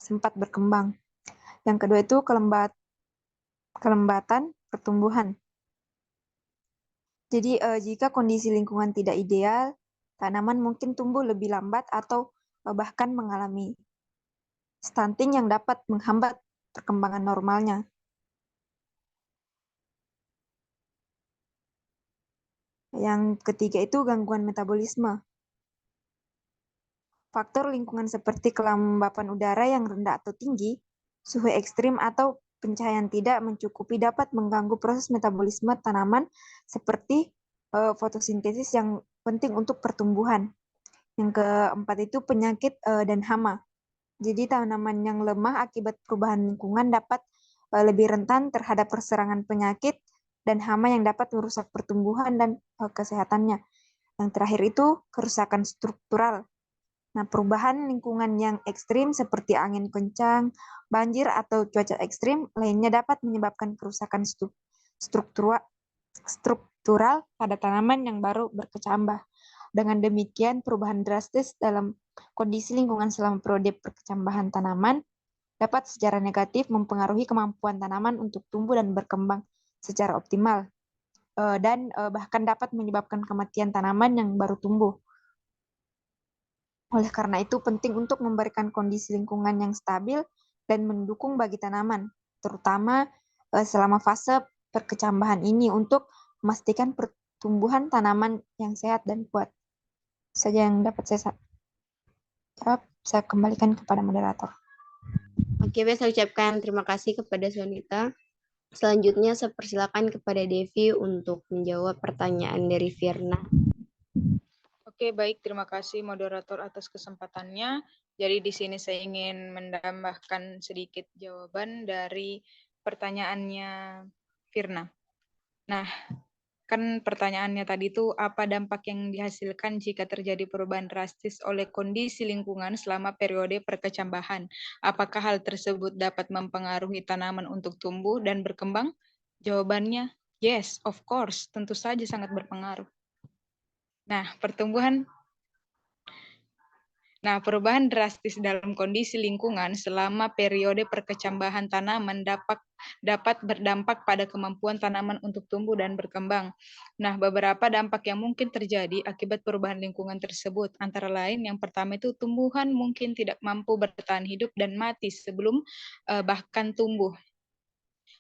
sempat berkembang. Yang kedua itu kelembatan pertumbuhan. Jadi jika kondisi lingkungan tidak ideal, tanaman mungkin tumbuh lebih lambat atau bahkan mengalami stunting yang dapat menghambat perkembangan normalnya. Yang ketiga itu gangguan metabolisme. Faktor lingkungan seperti kelembapan udara yang rendah atau tinggi, suhu ekstrim atau pencahayaan tidak mencukupi dapat mengganggu proses metabolisme tanaman seperti fotosintesis yang penting untuk pertumbuhan. Yang keempat itu penyakit dan hama. Jadi tanaman yang lemah akibat perubahan lingkungan dapat lebih rentan terhadap perserangan penyakit dan hama yang dapat merusak pertumbuhan dan kesehatannya. Yang terakhir itu kerusakan struktural. Nah, perubahan lingkungan yang ekstrim seperti angin kencang, banjir, atau cuaca ekstrim lainnya dapat menyebabkan kerusakan struktural pada tanaman yang baru berkecambah. Dengan demikian, perubahan drastis dalam kondisi lingkungan selama periode perkecambahan tanaman dapat secara negatif mempengaruhi kemampuan tanaman untuk tumbuh dan berkembang secara optimal, dan bahkan dapat menyebabkan kematian tanaman yang baru tumbuh. Oleh karena itu, penting untuk memberikan kondisi lingkungan yang stabil dan mendukung bagi tanaman, terutama selama fase perkecambahan ini untuk memastikan pertumbuhan tanaman yang sehat dan kuat. Saja yang dapat saya jawab, saya kembalikan kepada moderator. Oke, saya ucapkan terima kasih kepada Sonita. Selanjutnya saya persilakan kepada Devi untuk menjawab pertanyaan dari Firna. Oke, baik. Terima kasih moderator atas kesempatannya. Jadi di sini saya ingin menambahkan sedikit jawaban dari pertanyaannya Firna. Nah, kan pertanyaannya tadi itu apa dampak yang dihasilkan jika terjadi perubahan drastis oleh kondisi lingkungan selama periode perkecambahan? Apakah hal tersebut dapat mempengaruhi tanaman untuk tumbuh dan berkembang? Jawabannya, yes, of course, tentu saja sangat berpengaruh. Nah, perubahan drastis dalam kondisi lingkungan selama periode perkecambahan tanaman dapat berdampak pada kemampuan tanaman untuk tumbuh dan berkembang. Nah, beberapa dampak yang mungkin terjadi akibat perubahan lingkungan tersebut, antara lain yang pertama itu tumbuhan mungkin tidak mampu bertahan hidup dan mati sebelum bahkan tumbuh.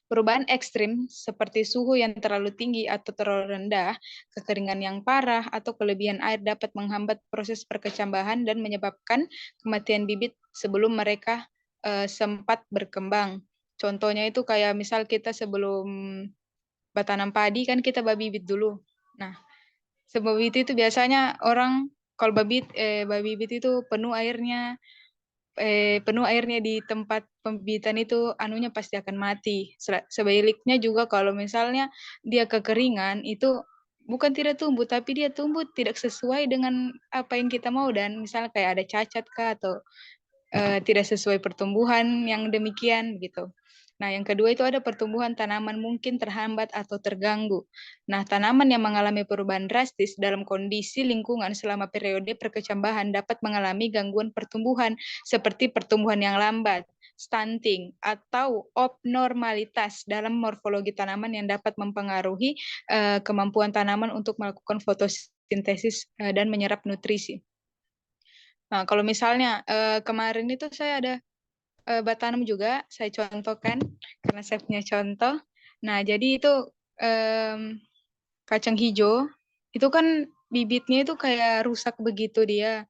Perubahan ekstrim seperti suhu yang terlalu tinggi atau terlalu rendah, kekeringan yang parah, atau kelebihan air dapat menghambat proses perkecambahan dan menyebabkan kematian bibit sebelum mereka sempat berkembang. Contohnya itu kayak misal kita sebelum bertanam padi kan kita babibit dulu. Nah, sebab itu biasanya orang kalau babibit itu penuh airnya di tempat pembibitan itu anunya pasti akan mati. Sebaliknya juga kalau misalnya dia kekeringan itu bukan tidak tumbuh tapi dia tumbuh tidak sesuai dengan apa yang kita mau dan misalnya kayak ada cacat kah atau tidak sesuai pertumbuhan yang demikian gitu. Nah, yang kedua itu ada pertumbuhan tanaman mungkin terhambat atau terganggu. Nah, tanaman yang mengalami perubahan drastis dalam kondisi lingkungan selama periode perkecambahan dapat mengalami gangguan pertumbuhan seperti pertumbuhan yang lambat, stunting, atau abnormalitas dalam morfologi tanaman yang dapat mempengaruhi kemampuan tanaman untuk melakukan fotosintesis dan menyerap nutrisi. Nah, kalau misalnya kemarin itu saya ada tanam juga, saya contohkan karena saya punya contoh. Nah, jadi itu kacang hijau itu kan bibitnya itu kayak rusak begitu dia.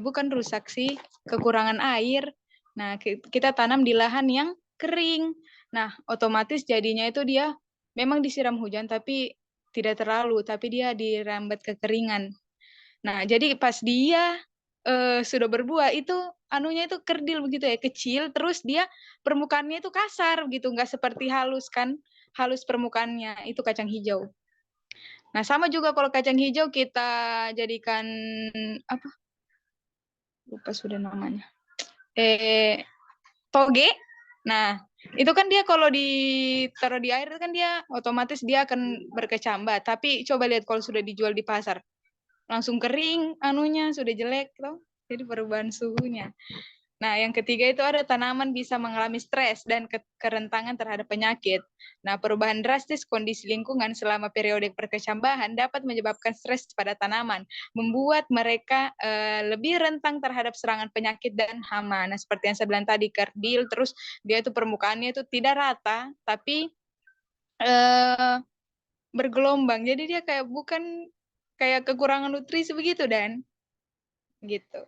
Bukan rusak sih, kekurangan air. Nah, kita tanam di lahan yang kering. Nah, otomatis jadinya itu dia memang disiram hujan tapi tidak terlalu, tapi dia dirambat kekeringan. Nah, jadi pas dia sudah berbuah itu anunya itu kerdil begitu ya, kecil, terus dia permukaannya itu kasar gitu, nggak seperti halus kan, halus permukaannya, itu kacang hijau. Nah, sama juga kalau kacang hijau kita jadikan apa? Lupa sudah namanya. Toge. Nah, itu kan dia kalau ditaruh di air kan dia otomatis dia akan berkecambah, tapi coba lihat kalau sudah dijual di pasar langsung kering anunya sudah jelek loh. Jadi perubahan suhunya. Nah, yang ketiga itu ada tanaman bisa mengalami stres dan kerentangan terhadap penyakit. Nah, perubahan drastis kondisi lingkungan selama periode perkecambahan dapat menyebabkan stres pada tanaman, membuat mereka lebih rentan terhadap serangan penyakit dan hama. Nah, seperti yang saya bilang tadi, kerdil, terus dia itu permukaannya itu tidak rata, tapi bergelombang. Jadi dia kayak bukan kayak kekurangan nutrisi begitu dan gitu.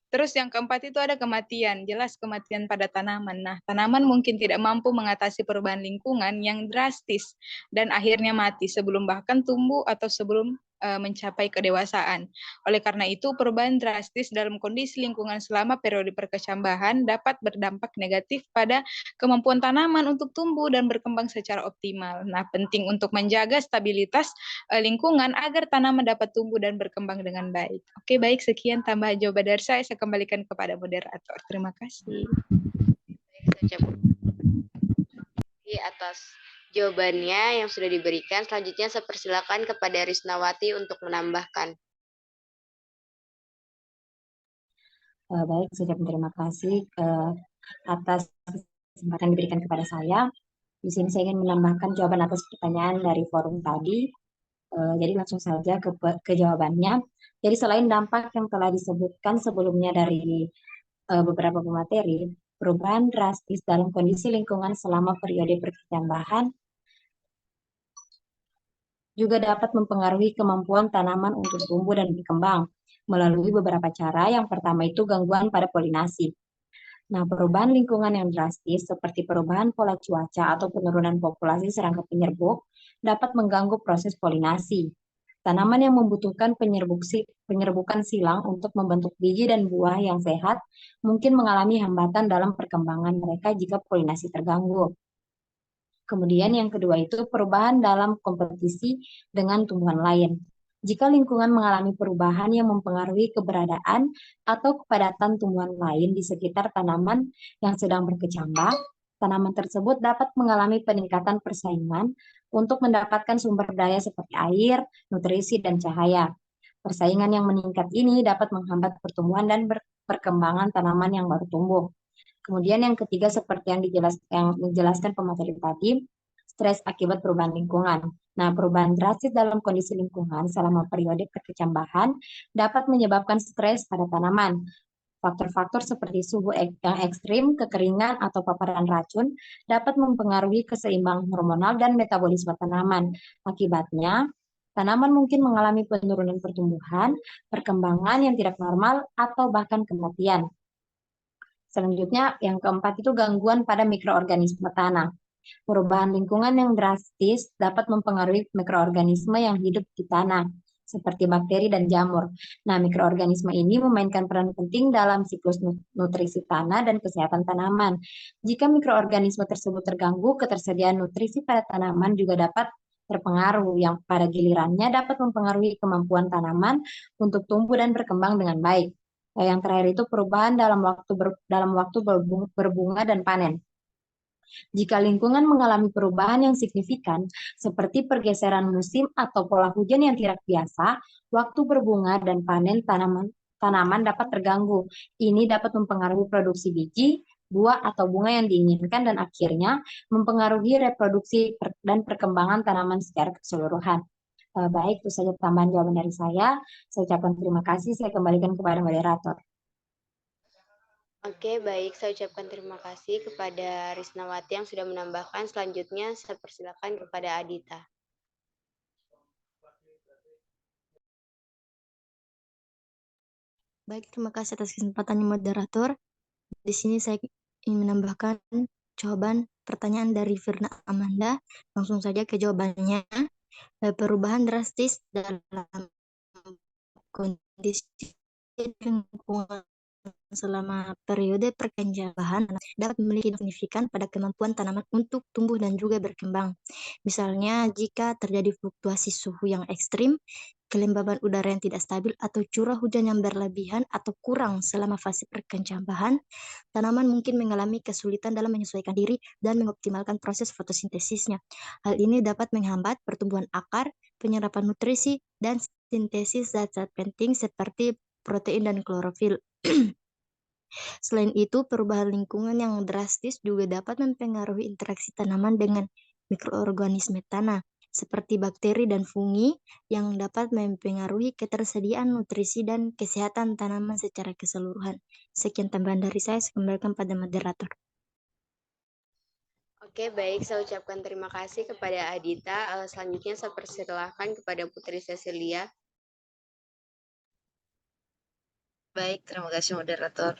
Terus yang keempat itu ada kematian, jelas kematian pada tanaman. Nah, tanaman mungkin tidak mampu mengatasi perubahan lingkungan yang drastis dan akhirnya mati sebelum bahkan tumbuh atau sebelum mencapai kedewasaan. Oleh karena itu, perubahan drastis dalam kondisi lingkungan selama periode perkecambahan dapat berdampak negatif pada kemampuan tanaman untuk tumbuh dan berkembang secara optimal. Nah, penting untuk menjaga stabilitas lingkungan agar tanaman dapat tumbuh dan berkembang dengan baik. Oke, baik, sekian tambahan jawaban dari saya kembalikan kepada moderator. Terima kasih. Atas jawabannya yang sudah diberikan, selanjutnya saya persilakan kepada Risnawati untuk menambahkan. Baik, saya terima kasih atas kesempatan diberikan kepada saya. Di sini saya ingin menambahkan jawaban atas pertanyaan dari forum tadi. Jadi langsung saja ke jawabannya. Jadi selain dampak yang telah disebutkan sebelumnya dari beberapa pemateri, Perubahan drastis dalam kondisi lingkungan selama periode perkecambahan juga dapat mempengaruhi kemampuan tanaman untuk tumbuh dan berkembang melalui beberapa cara. Yang pertama itu gangguan pada polinasi. Nah, perubahan lingkungan yang drastis seperti perubahan pola cuaca atau penurunan populasi serangga penyerbuk dapat mengganggu proses polinasi. Tanaman yang membutuhkan penyerbukan silang untuk membentuk biji dan buah yang sehat mungkin mengalami hambatan dalam perkembangan mereka jika polinasi terganggu. Kemudian yang kedua itu perubahan dalam kompetisi dengan tumbuhan lain. Jika lingkungan mengalami perubahan yang mempengaruhi keberadaan atau kepadatan tumbuhan lain di sekitar tanaman yang sedang berkecambah, tanaman tersebut dapat mengalami peningkatan persaingan untuk mendapatkan sumber daya seperti air, nutrisi, dan cahaya. Persaingan yang meningkat ini dapat menghambat pertumbuhan dan perkembangan tanaman yang baru tumbuh. Kemudian yang ketiga seperti yang dijelaskan pemateri tadi, stres akibat perubahan lingkungan. Nah, perubahan drastis dalam kondisi lingkungan selama periode perkecambahan dapat menyebabkan stres pada tanaman. Faktor-faktor seperti suhu yang ekstrim, kekeringan, atau paparan racun dapat mempengaruhi keseimbangan hormonal dan metabolisme tanaman. Akibatnya, tanaman mungkin mengalami penurunan pertumbuhan, perkembangan yang tidak normal, atau bahkan kematian. Selanjutnya, yang keempat itu gangguan pada mikroorganisme tanah. Perubahan lingkungan yang drastis dapat mempengaruhi mikroorganisme yang hidup di tanah, seperti bakteri dan jamur. Nah, mikroorganisme ini memainkan peran penting dalam siklus nutrisi tanah dan kesehatan tanaman. Jika mikroorganisme tersebut terganggu, ketersediaan nutrisi pada tanaman juga dapat terpengaruh, yang pada gilirannya dapat mempengaruhi kemampuan tanaman untuk tumbuh dan berkembang dengan baik. Yang terakhir itu perubahan dalam waktu berbunga dan panen. Jika lingkungan mengalami perubahan yang signifikan, seperti pergeseran musim atau pola hujan yang tidak biasa, waktu berbunga dan panen tanaman dapat terganggu. Ini dapat mempengaruhi produksi biji, buah, atau bunga yang diinginkan dan akhirnya mempengaruhi reproduksi dan perkembangan tanaman secara keseluruhan. Baik, itu saja tambahan jawaban dari saya. Saya ucapkan terima kasih. Saya kembalikan kepada moderator. Oke, baik. Saya ucapkan terima kasih kepada Risnawati yang sudah menambahkan. Selanjutnya, saya persilakan kepada Adita. Baik, terima kasih atas kesempatannya moderator. Di sini saya ingin menambahkan jawaban pertanyaan dari Firna Amanda. Langsung saja ke jawabannya. Perubahan drastis dalam kondisi lingkungan selama periode perkecambahan dapat memiliki signifikan pada kemampuan tanaman untuk tumbuh dan juga berkembang. Misalnya, jika terjadi fluktuasi suhu yang ekstrim, kelembaban udara yang tidak stabil, atau curah hujan yang berlebihan atau kurang selama fase perkecambahan, tanaman mungkin mengalami kesulitan dalam menyesuaikan diri dan mengoptimalkan proses fotosintesisnya. Hal ini dapat menghambat pertumbuhan akar, penyerapan nutrisi, dan sintesis zat-zat penting seperti protein dan klorofil. Selain itu, perubahan lingkungan yang drastis juga dapat mempengaruhi interaksi tanaman dengan mikroorganisme tanah, seperti bakteri dan fungi, yang dapat mempengaruhi ketersediaan nutrisi dan kesehatan tanaman secara keseluruhan. Sekian tambahan dari saya kembalikan pada moderator. Oke, baik. Saya ucapkan terima kasih kepada Adita. Selanjutnya saya persilahkan kepada Putri Cecilia. Baik, terima kasih moderator.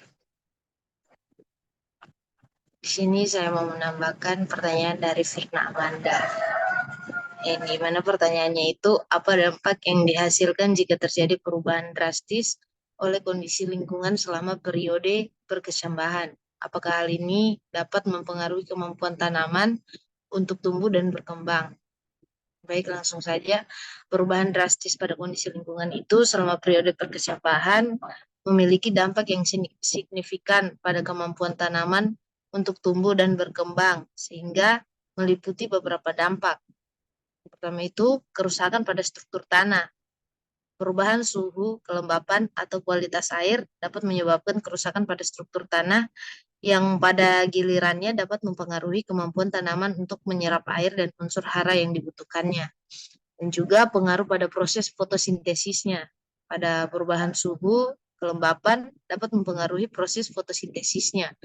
Di sini saya mau menambahkan pertanyaan dari Firna Amanda. Yang dimana pertanyaannya itu, apa dampak yang dihasilkan jika terjadi perubahan drastis oleh kondisi lingkungan selama periode perkecambahan? Apakah hal ini dapat mempengaruhi kemampuan tanaman untuk tumbuh dan berkembang? Baik, langsung saja. Perubahan drastis pada kondisi lingkungan itu selama periode perkecambahan memiliki dampak yang signifikan pada kemampuan tanaman untuk tumbuh dan berkembang, sehingga meliputi beberapa dampak. Pertama itu, kerusakan pada struktur tanah. Perubahan suhu, kelembapan, atau kualitas air dapat menyebabkan kerusakan pada struktur tanah yang pada gilirannya dapat mempengaruhi kemampuan tanaman untuk menyerap air dan unsur hara yang dibutuhkannya. Dan juga pengaruh pada proses fotosintesisnya. Pada perubahan suhu, kelembapan dapat mempengaruhi proses fotosintesisnya.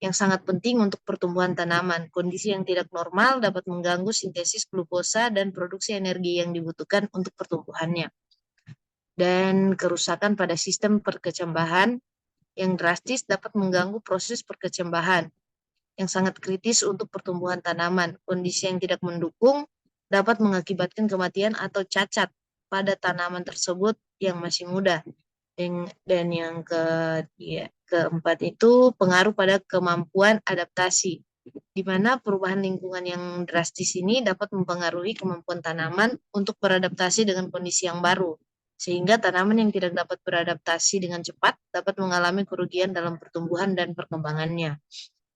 yang sangat penting untuk pertumbuhan tanaman. Kondisi yang tidak normal dapat mengganggu sintesis glukosa dan produksi energi yang dibutuhkan untuk pertumbuhannya. Dan kerusakan pada sistem perkecambahan yang drastis dapat mengganggu proses perkecambahan yang sangat kritis untuk pertumbuhan tanaman. Kondisi yang tidak mendukung dapat mengakibatkan kematian atau cacat pada tanaman tersebut yang masih muda. Dan yang keempat itu pengaruh pada kemampuan adaptasi, di mana perubahan lingkungan yang drastis ini dapat mempengaruhi kemampuan tanaman untuk beradaptasi dengan kondisi yang baru, sehingga tanaman yang tidak dapat beradaptasi dengan cepat dapat mengalami kerugian dalam pertumbuhan dan perkembangannya.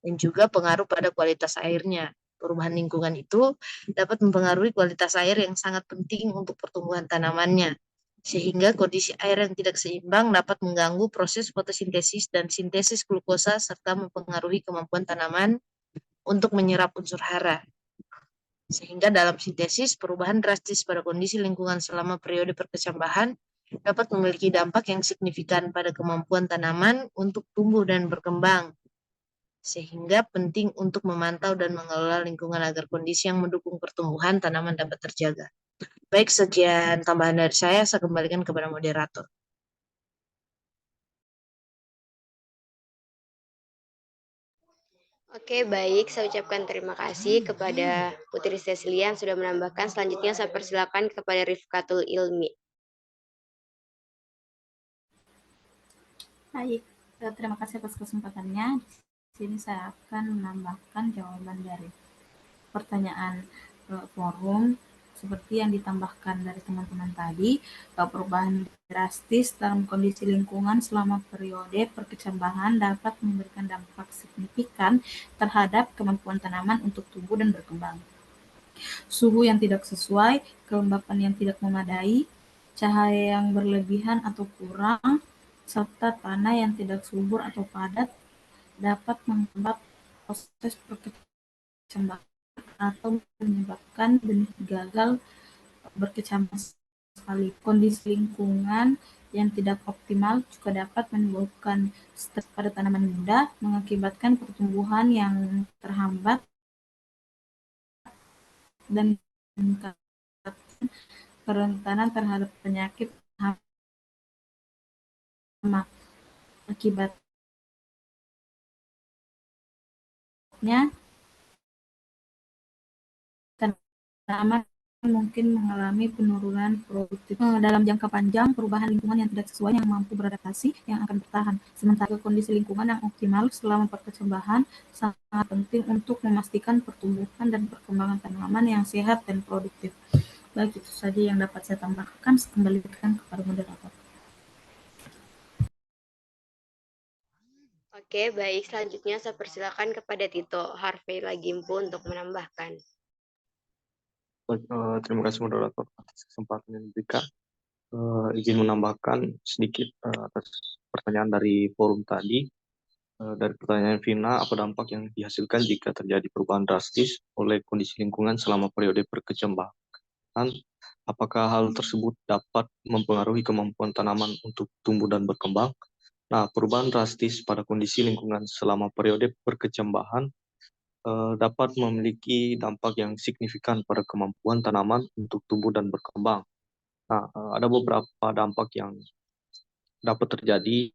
Dan juga pengaruh pada kualitas airnya. Perubahan lingkungan itu dapat mempengaruhi kualitas air yang sangat penting untuk pertumbuhan tanamannya, sehingga kondisi air yang tidak seimbang dapat mengganggu proses fotosintesis dan sintesis glukosa serta mempengaruhi kemampuan tanaman untuk menyerap unsur hara. Sehingga dalam sintesis, perubahan drastis pada kondisi lingkungan selama periode perkecambahan dapat memiliki dampak yang signifikan pada kemampuan tanaman untuk tumbuh dan berkembang. Sehingga penting untuk memantau dan mengelola lingkungan agar kondisi yang mendukung pertumbuhan tanaman dapat terjaga. Baik, sekian tambahan dari saya kembalikan kepada moderator. Oke, baik. Saya ucapkan terima kasih kepada Putri Cecilia yang sudah menambahkan. Selanjutnya saya persilakan kepada Rifkatul Ilmi. Baik, terima kasih atas kesempatannya. Di sini saya akan menambahkan jawaban dari pertanyaan forum seperti yang ditambahkan dari teman-teman tadi. Perubahan drastis dalam kondisi lingkungan selama periode perkecambahan dapat memberikan dampak signifikan terhadap kemampuan tanaman untuk tumbuh dan berkembang. Suhu yang tidak sesuai, kelembapan yang tidak memadai, cahaya yang berlebihan atau kurang, serta tanah yang tidak subur atau padat dapat menghambat proses perkecambahan atau menyebabkan benih gagal berkecambahan sekali. Kondisi lingkungan yang tidak optimal juga dapat menimbulkan stres pada tanaman muda, mengakibatkan pertumbuhan yang terhambat dan meningkatkan kerentanan terhadap penyakit hama. Akibatnya, tanaman mungkin mengalami penurunan produktif. Dalam jangka panjang, perubahan lingkungan yang tidak sesuai yang mampu beradaptasi yang akan bertahan. Sementara kondisi lingkungan yang optimal selama perkecambahan sangat penting untuk memastikan pertumbuhan dan perkembangan tanaman yang sehat dan produktif. Baik, itu saja yang dapat saya tambahkan. Saya kembalikan kepada moderator. Oke, baik. Selanjutnya saya persilakan kepada Tito Harvey Lagimpu untuk menambahkan. Terima kasih moderator atas kesempatan yang diberikan. Izin menambahkan sedikit atas pertanyaan dari forum tadi. Dari pertanyaan Vina, apa dampak yang dihasilkan jika terjadi perubahan drastis oleh kondisi lingkungan selama periode perkecambahan? Apakah hal tersebut dapat mempengaruhi kemampuan tanaman untuk tumbuh dan berkembang? Nah, perubahan drastis pada kondisi lingkungan selama periode perkecambahan dapat memiliki dampak yang signifikan pada kemampuan tanaman untuk tumbuh dan berkembang. Nah, ada beberapa dampak yang dapat terjadi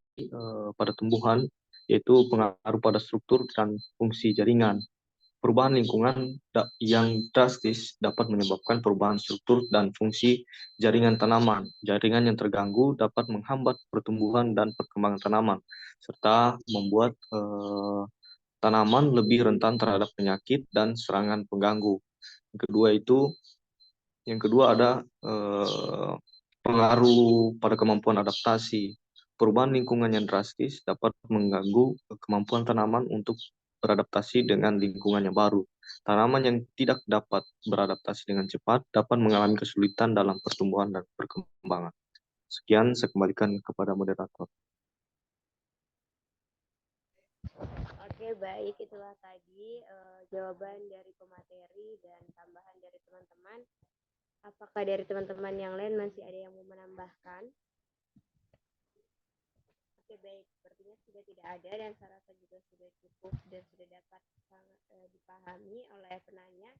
pada tumbuhan, yaitu pengaruh pada struktur dan fungsi jaringan. Perubahan lingkungan yang drastis dapat menyebabkan perubahan struktur dan fungsi jaringan tanaman. Jaringan yang terganggu dapat menghambat pertumbuhan dan perkembangan tanaman, serta membuat tanaman lebih rentan terhadap penyakit dan serangan pengganggu. Yang kedua ada pengaruh pada kemampuan adaptasi. Perubahan lingkungan yang drastis dapat mengganggu kemampuan tanaman untuk beradaptasi dengan lingkungan yang baru. Tanaman yang tidak dapat beradaptasi dengan cepat dapat mengalami kesulitan dalam pertumbuhan dan perkembangan. Sekian, saya kembalikan kepada moderator. Oke, baik. Itulah tadi jawaban dari pemateri dan tambahan dari teman-teman. Apakah dari teman-teman yang lain masih ada yang mau menambahkan? Oke, baik. Sepertinya sudah tidak ada dan saya rasa juga sudah cukup dan sudah dapat dipahami oleh penanya.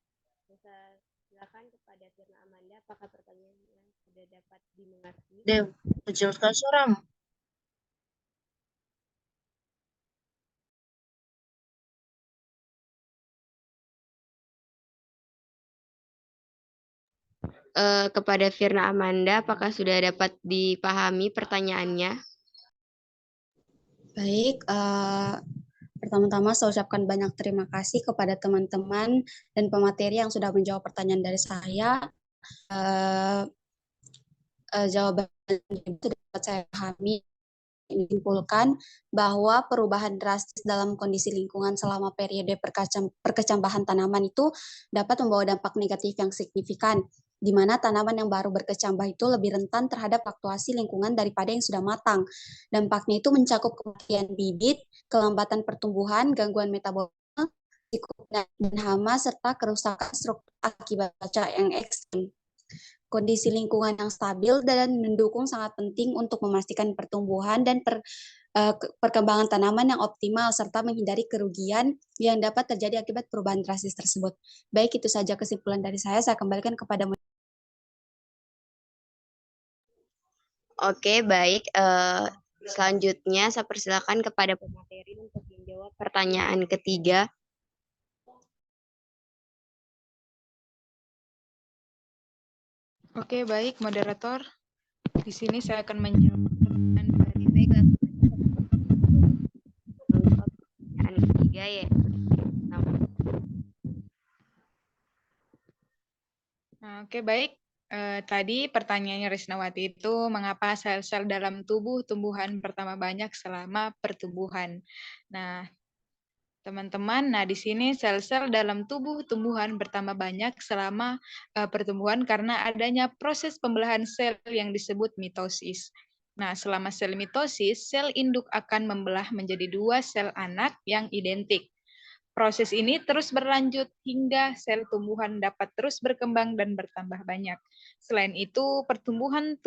Saya silakan kepada Firna Amanda, apakah pertanyaannya sudah dapat dimengerti? Dev, kecil sekali suaramu. Kepada Firna Amanda, apakah sudah dapat dipahami pertanyaannya? Baik, pertama-tama saya ucapkan banyak terima kasih kepada teman-teman dan pemateri yang sudah menjawab pertanyaan dari saya. Jawaban itu dapat saya pahami, menyimpulkan bahwa perubahan drastis dalam kondisi lingkungan selama periode perkecambahan tanaman itu dapat membawa dampak negatif yang signifikan, di mana tanaman yang baru berkecambah itu lebih rentan terhadap fluktuasi lingkungan daripada yang sudah matang. Dampaknya itu mencakup kematian bibit, kelambatan pertumbuhan, gangguan metabolisme, dan hama, serta kerusakan struktur akibat cuaca yang ekstrem. Kondisi lingkungan yang stabil dan mendukung sangat penting untuk memastikan pertumbuhan dan perkembangan tanaman yang optimal serta menghindari kerugian yang dapat terjadi akibat perubahan drastis tersebut. Baik, itu saja kesimpulan dari saya. Saya kembalikan kepada Oke, baik. Selanjutnya saya persilakan kepada pemateri untuk menjawab pertanyaan ketiga. Oke, baik, moderator. Di sini saya akan menjawab pertanyaan dari Vega. Pertanyaan ketiga ya. Nah, oke, baik. Tadi pertanyaannya Risnawati itu mengapa sel-sel dalam tubuh tumbuhan pertama banyak selama pertumbuhan. Nah, teman-teman, di sini sel-sel dalam tubuh tumbuhan bertambah banyak selama pertumbuhan karena adanya proses pembelahan sel yang disebut mitosis. Nah, selama sel mitosis, sel induk akan membelah menjadi 2 sel anak yang identik. Proses ini terus berlanjut hingga sel tumbuhan dapat terus berkembang dan bertambah banyak. Selain itu, pertumbuhan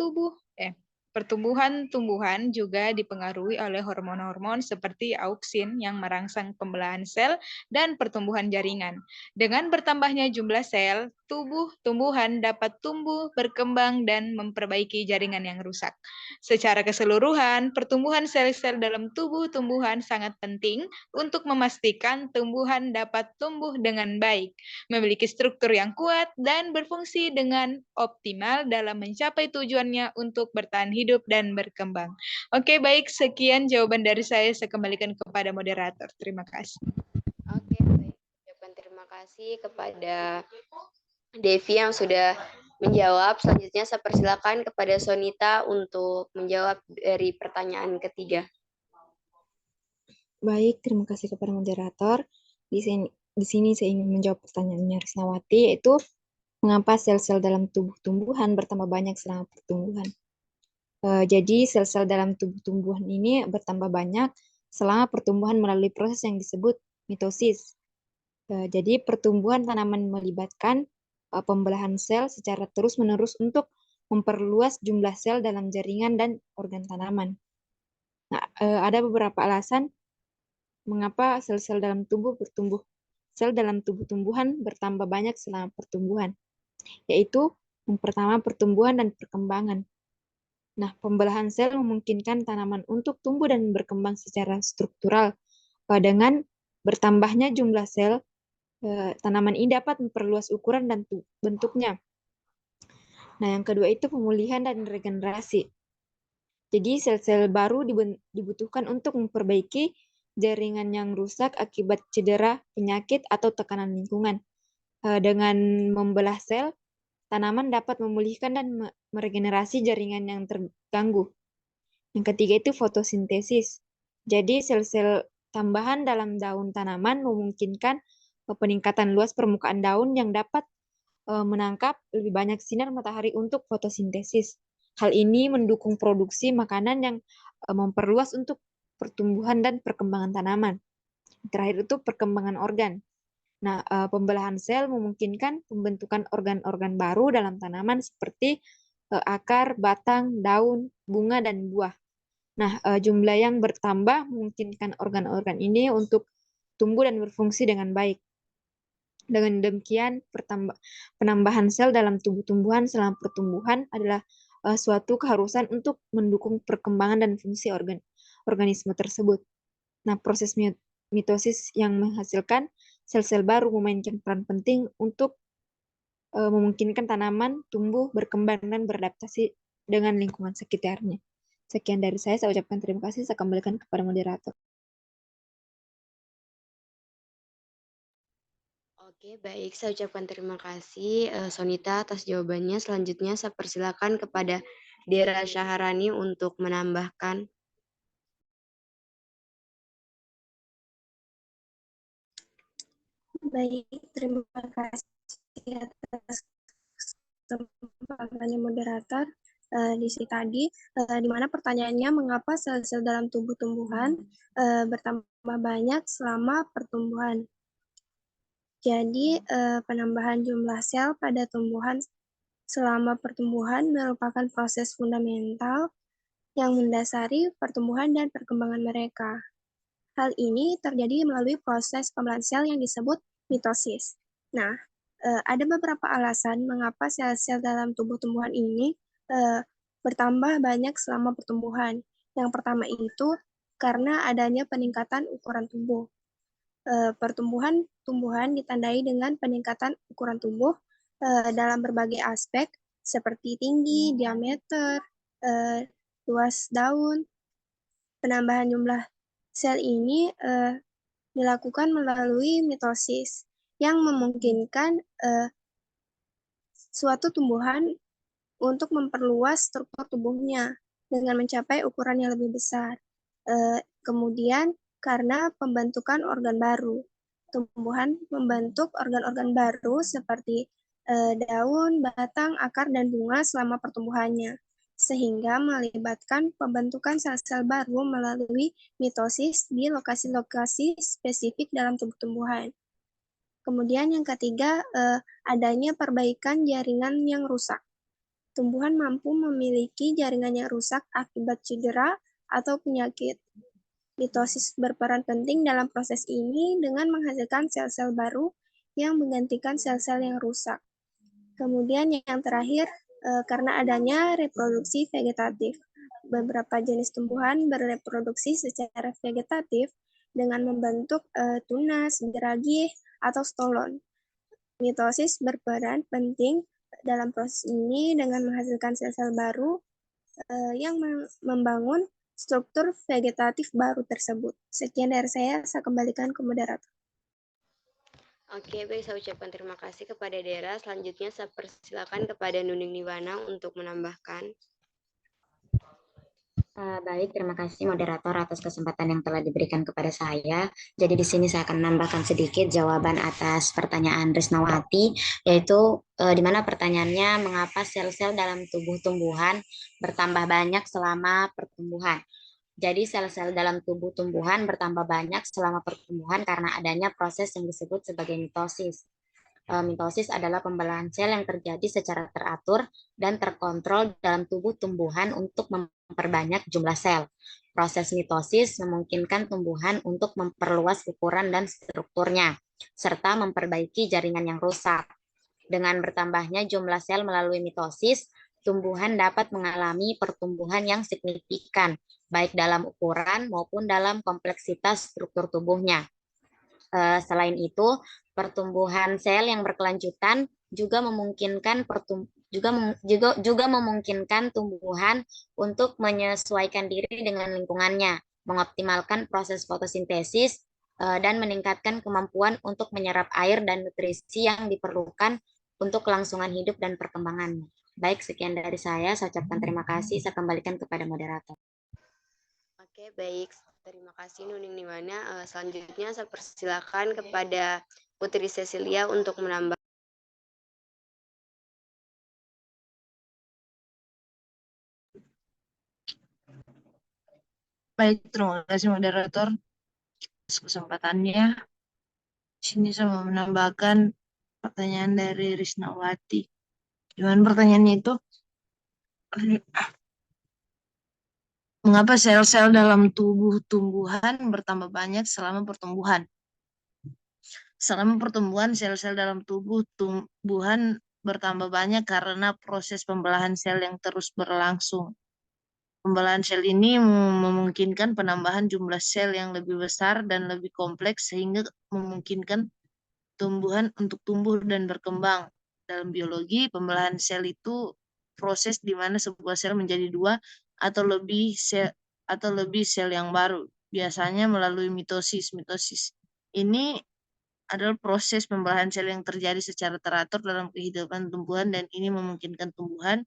tumbuhan juga dipengaruhi oleh hormon-hormon seperti auksin yang merangsang pembelahan sel dan pertumbuhan jaringan. Dengan bertambahnya jumlah sel, tumbuhan dapat tumbuh, berkembang, dan memperbaiki jaringan yang rusak. Secara keseluruhan, pertumbuhan sel-sel dalam tubuh tumbuhan sangat penting untuk memastikan tumbuhan dapat tumbuh dengan baik, memiliki struktur yang kuat, dan berfungsi dengan optimal dalam mencapai tujuannya untuk bertahan hidup dan berkembang. Oke, baik. Sekian jawaban dari saya. Saya kembalikan kepada moderator. Terima kasih. Oke, baik. Ucapkan terima kasih kepada Devi yang sudah menjawab. Selanjutnya saya persilakan kepada Sonita untuk menjawab dari pertanyaan ketiga. Baik, terima kasih kepada moderator. Di sini saya ingin menjawab pertanyaannya Risnawati, yaitu mengapa sel-sel dalam tubuh tumbuhan bertambah banyak selama pertumbuhan. Jadi sel-sel dalam tubuh tumbuhan ini bertambah banyak selama pertumbuhan melalui proses yang disebut mitosis. Jadi pertumbuhan tanaman melibatkan pembelahan sel secara terus-menerus untuk memperluas jumlah sel dalam jaringan dan organ tanaman. Nah, ada beberapa alasan mengapa sel-sel dalam tubuh tumbuhan bertambah banyak selama pertumbuhan, yaitu yang pertama pertumbuhan dan perkembangan. Nah, pembelahan sel memungkinkan tanaman untuk tumbuh dan berkembang secara struktural. Dengan bertambahnya jumlah sel, tanaman ini dapat memperluas ukuran dan bentuknya. Nah, yang kedua itu pemulihan dan regenerasi. Jadi sel-sel baru dibutuhkan untuk memperbaiki jaringan yang rusak akibat cedera, penyakit, atau tekanan lingkungan. Dengan membelah sel, tanaman dapat memulihkan dan meregenerasi jaringan yang terganggu. Yang ketiga itu fotosintesis. Jadi sel-sel tambahan dalam daun tanaman memungkinkan peningkatan luas permukaan daun yang dapat menangkap lebih banyak sinar matahari untuk fotosintesis. Hal ini mendukung produksi makanan yang memperluas untuk pertumbuhan dan perkembangan tanaman. Terakhir itu perkembangan organ. Nah, pembelahan sel memungkinkan pembentukan organ-organ baru dalam tanaman seperti akar, batang, daun, bunga, dan buah. Nah, jumlah yang bertambah memungkinkan organ-organ ini untuk tumbuh dan berfungsi dengan baik. Dengan demikian, penambahan sel dalam tubuh tumbuhan selama pertumbuhan adalah suatu keharusan untuk mendukung perkembangan dan fungsi organisme tersebut. Nah, proses mitosis yang menghasilkan sel-sel baru memainkan peran penting untuk memungkinkan tanaman tumbuh, berkembang, dan beradaptasi dengan lingkungan sekitarnya. Sekian dari saya ucapkan terima kasih, saya kembalikan kepada moderator. Oke, baik. Saya ucapkan terima kasih Sonita atas jawabannya. Selanjutnya saya persilakan kepada Dera Syaharani untuk menambahkan. Baik, terima kasih atas kesempatannya moderator. Di sini tadi, di mana pertanyaannya mengapa sel-sel dalam tubuh tumbuhan bertambah banyak selama pertumbuhan. Jadi, penambahan jumlah sel pada tumbuhan selama pertumbuhan merupakan proses fundamental yang mendasari pertumbuhan dan perkembangan mereka. Hal ini terjadi melalui proses pembelahan sel yang disebut mitosis. Nah, ada beberapa alasan mengapa sel-sel dalam tubuh tumbuhan ini bertambah banyak selama pertumbuhan. Yang pertama itu karena adanya peningkatan ukuran tubuh. Pertumbuhan tumbuhan ditandai dengan peningkatan ukuran tubuh dalam berbagai aspek seperti tinggi, diameter, luas daun. Penambahan jumlah sel ini dilakukan melalui mitosis yang memungkinkan suatu tumbuhan untuk memperluas struktur tubuhnya dengan mencapai ukuran yang lebih besar. Kemudian karena pembentukan organ baru, tumbuhan membentuk organ-organ baru seperti daun, batang, akar, dan bunga selama pertumbuhannya, sehingga melibatkan pembentukan sel-sel baru melalui mitosis di lokasi-lokasi spesifik dalam tubuh tumbuhan. Kemudian yang ketiga, adanya perbaikan jaringan yang rusak. Tumbuhan mampu memiliki jaringan yang rusak akibat cedera atau penyakit. Mitosis berperan penting dalam proses ini dengan menghasilkan sel-sel baru yang menggantikan sel-sel yang rusak. Kemudian yang terakhir, karena adanya reproduksi vegetatif. Beberapa jenis tumbuhan bereproduksi secara vegetatif dengan membentuk tunas, geragih, atau stolon. Mitosis berperan penting dalam proses ini dengan menghasilkan sel-sel baru yang membangun struktur vegetatif baru tersebut. Sekian dari saya kembalikan ke moderator. Oke, baik, saya ucapkan terima kasih kepada Dera. Selanjutnya saya persilakan kepada Nuning Niwana untuk menambahkan. Baik, terima kasih moderator atas kesempatan yang telah diberikan kepada saya. Jadi di sini saya akan menambahkan sedikit jawaban atas pertanyaan Risnawati, yaitu di mana pertanyaannya mengapa sel-sel dalam tubuh tumbuhan bertambah banyak selama pertumbuhan. Jadi sel-sel dalam tubuh tumbuhan bertambah banyak selama pertumbuhan karena adanya proses yang disebut sebagai mitosis. Mitosis adalah pembelahan sel yang terjadi secara teratur dan terkontrol dalam tubuh tumbuhan untuk memperbanyak jumlah sel. Proses mitosis memungkinkan tumbuhan untuk memperluas ukuran dan strukturnya, serta memperbaiki jaringan yang rusak. Dengan bertambahnya jumlah sel melalui mitosis, tumbuhan dapat mengalami pertumbuhan yang signifikan, baik dalam ukuran maupun dalam kompleksitas struktur tubuhnya. Selain itu, pertumbuhan sel yang berkelanjutan juga memungkinkan memungkinkan tumbuhan untuk menyesuaikan diri dengan lingkungannya, mengoptimalkan proses fotosintesis, dan meningkatkan kemampuan untuk menyerap air dan nutrisi yang diperlukan untuk kelangsungan hidup dan perkembangannya. Baik, sekian dari saya ucapkan terima kasih. Saya kembalikan kepada moderator. Oke, baik. Terima kasih Nuning Niwana. Selanjutnya saya persilakan kepada Putri Cecilia untuk menambah. Baik, terima kasih moderator atas kesempatannya. Di sini saya mau menambahkan pertanyaan dari Risnawati. Gimana pertanyaannya itu? Mengapa sel-sel dalam tubuh tumbuhan bertambah banyak selama pertumbuhan? Selama pertumbuhan, sel-sel dalam tubuh tumbuhan bertambah banyak karena proses pembelahan sel yang terus berlangsung. Pembelahan sel ini memungkinkan penambahan jumlah sel yang lebih besar dan lebih kompleks sehingga memungkinkan tumbuhan untuk tumbuh dan berkembang. Dalam biologi, pembelahan sel itu proses di mana sebuah sel menjadi dua atau lebih sel yang baru, biasanya melalui mitosis. Mitosis ini adalah proses pembelahan sel yang terjadi secara teratur dalam kehidupan tumbuhan dan ini memungkinkan tumbuhan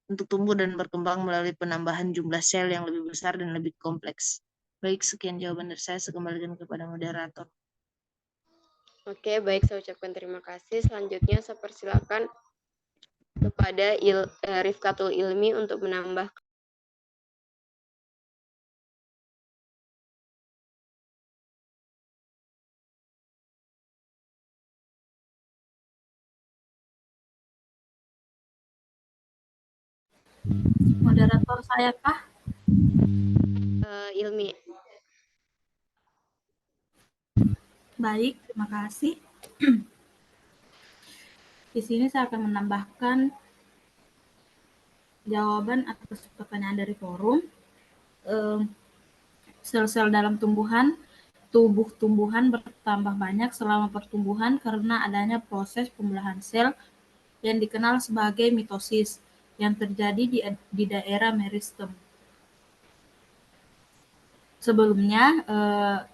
untuk tumbuh dan berkembang melalui penambahan jumlah sel yang lebih besar dan lebih kompleks. Baik, sekian jawaban dari saya. Saya kembalikan kepada moderator. Oke, baik, saya ucapkan terima kasih. Selanjutnya saya persilakan kepada Rifkatul Ilmi untuk menambah. Moderator saya kah? Ilmi. Baik, terima kasih. Di sini saya akan menambahkan jawaban atas pertanyaan dari forum. Sel-sel dalam tubuh tumbuhan bertambah banyak selama pertumbuhan karena adanya proses pembelahan sel yang dikenal sebagai mitosis yang terjadi di daerah meristem. Sebelumnya,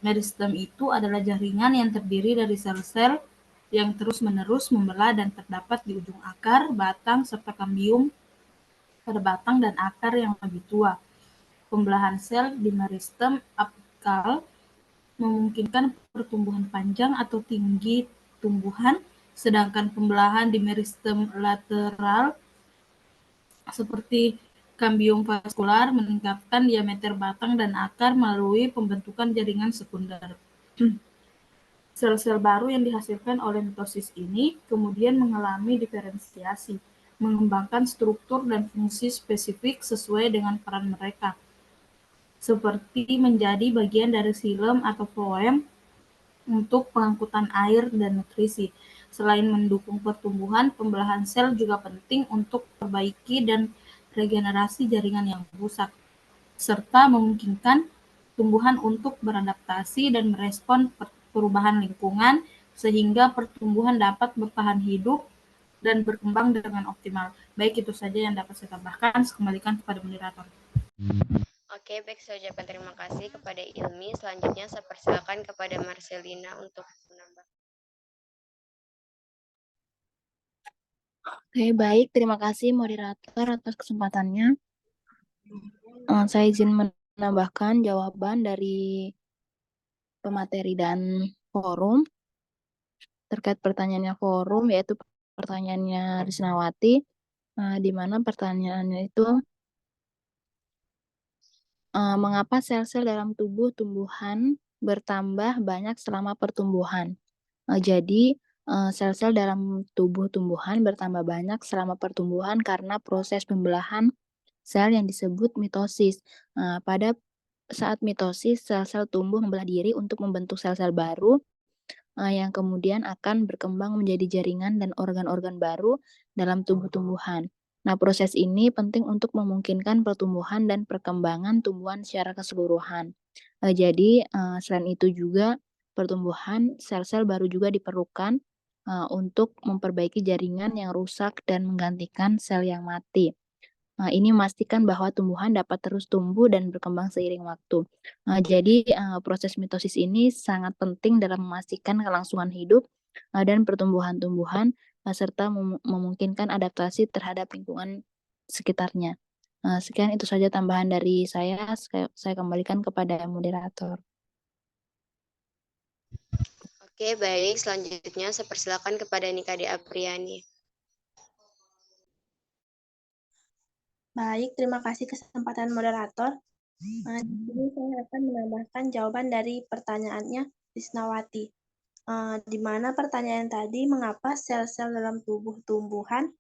meristem itu adalah jaringan yang terdiri dari sel-sel yang terus-menerus membelah dan terdapat di ujung akar, batang, serta kambium pada batang dan akar yang lebih tua. Pembelahan sel di meristem apikal memungkinkan pertumbuhan panjang atau tinggi tumbuhan, sedangkan pembelahan di meristem lateral seperti kambium vaskular meningkatkan diameter batang dan akar melalui pembentukan jaringan sekunder. Sel-sel baru yang dihasilkan oleh mitosis ini kemudian mengalami diferensiasi, mengembangkan struktur dan fungsi spesifik sesuai dengan peran mereka, seperti menjadi bagian dari xilem atau floem untuk pengangkutan air dan nutrisi. Selain mendukung pertumbuhan, pembelahan sel juga penting untuk perbaiki dan regenerasi jaringan yang rusak, serta memungkinkan tumbuhan untuk beradaptasi dan merespon perubahan lingkungan, sehingga pertumbuhan dapat bertahan hidup dan berkembang dengan optimal. Baik, itu saja yang dapat saya tambahkan. Saya kembalikan kepada moderator. Oke, baik, saya ucapkan terima kasih kepada Ilmi. Selanjutnya saya persilakan kepada Marcelina untuk menambah. Oke, baik. Terima kasih moderator atas kesempatannya. Saya izin menambahkan jawaban dari pemateri dan forum terkait pertanyaannya forum, yaitu pertanyaannya Risnawati, di mana pertanyaannya itu mengapa sel-sel dalam tubuh tumbuhan bertambah banyak selama pertumbuhan. Jadi sel-sel dalam tubuh tumbuhan bertambah banyak selama pertumbuhan karena proses pembelahan sel yang disebut mitosis. Pada saat mitosis, sel-sel tumbuh membelah diri untuk membentuk sel-sel baru yang kemudian akan berkembang menjadi jaringan dan organ-organ baru dalam tubuh tumbuhan. Nah, proses ini penting untuk memungkinkan pertumbuhan dan perkembangan tumbuhan secara keseluruhan. Jadi, selain itu juga pertumbuhan sel-sel baru juga diperlukan untuk memperbaiki jaringan yang rusak dan menggantikan sel yang mati. Ini memastikan bahwa tumbuhan dapat terus tumbuh dan berkembang seiring waktu. Jadi proses mitosis ini sangat penting dalam memastikan kelangsungan hidup dan pertumbuhan tumbuhan serta memungkinkan adaptasi terhadap lingkungan sekitarnya. Sekian itu saja tambahan dari saya. Saya kembalikan kepada moderator. Oke, baik. Selanjutnya saya persilakan kepada Nikade Apriani. Baik, terima kasih kesempatan moderator. Di sini saya akan menambahkan jawaban dari pertanyaannya Risnawati. Di mana pertanyaan tadi, mengapa sel-sel dalam tubuh tumbuhan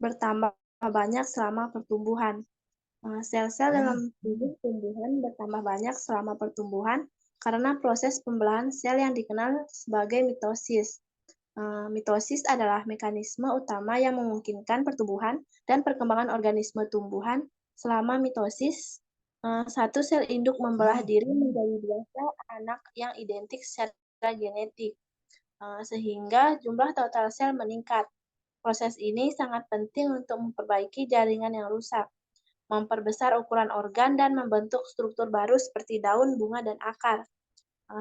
bertambah banyak selama pertumbuhan? Sel-sel dalam tubuh tumbuhan bertambah banyak selama pertumbuhan karena proses pembelahan sel yang dikenal sebagai mitosis. Mitosis adalah mekanisme utama yang memungkinkan pertumbuhan dan perkembangan organisme tumbuhan. Selama mitosis, satu sel induk membelah diri menjadi dua sel anak yang identik secara genetik, sehingga jumlah total sel meningkat. Proses ini sangat penting untuk memperbaiki jaringan yang rusak, memperbesar ukuran organ, dan membentuk struktur baru seperti daun, bunga, dan akar.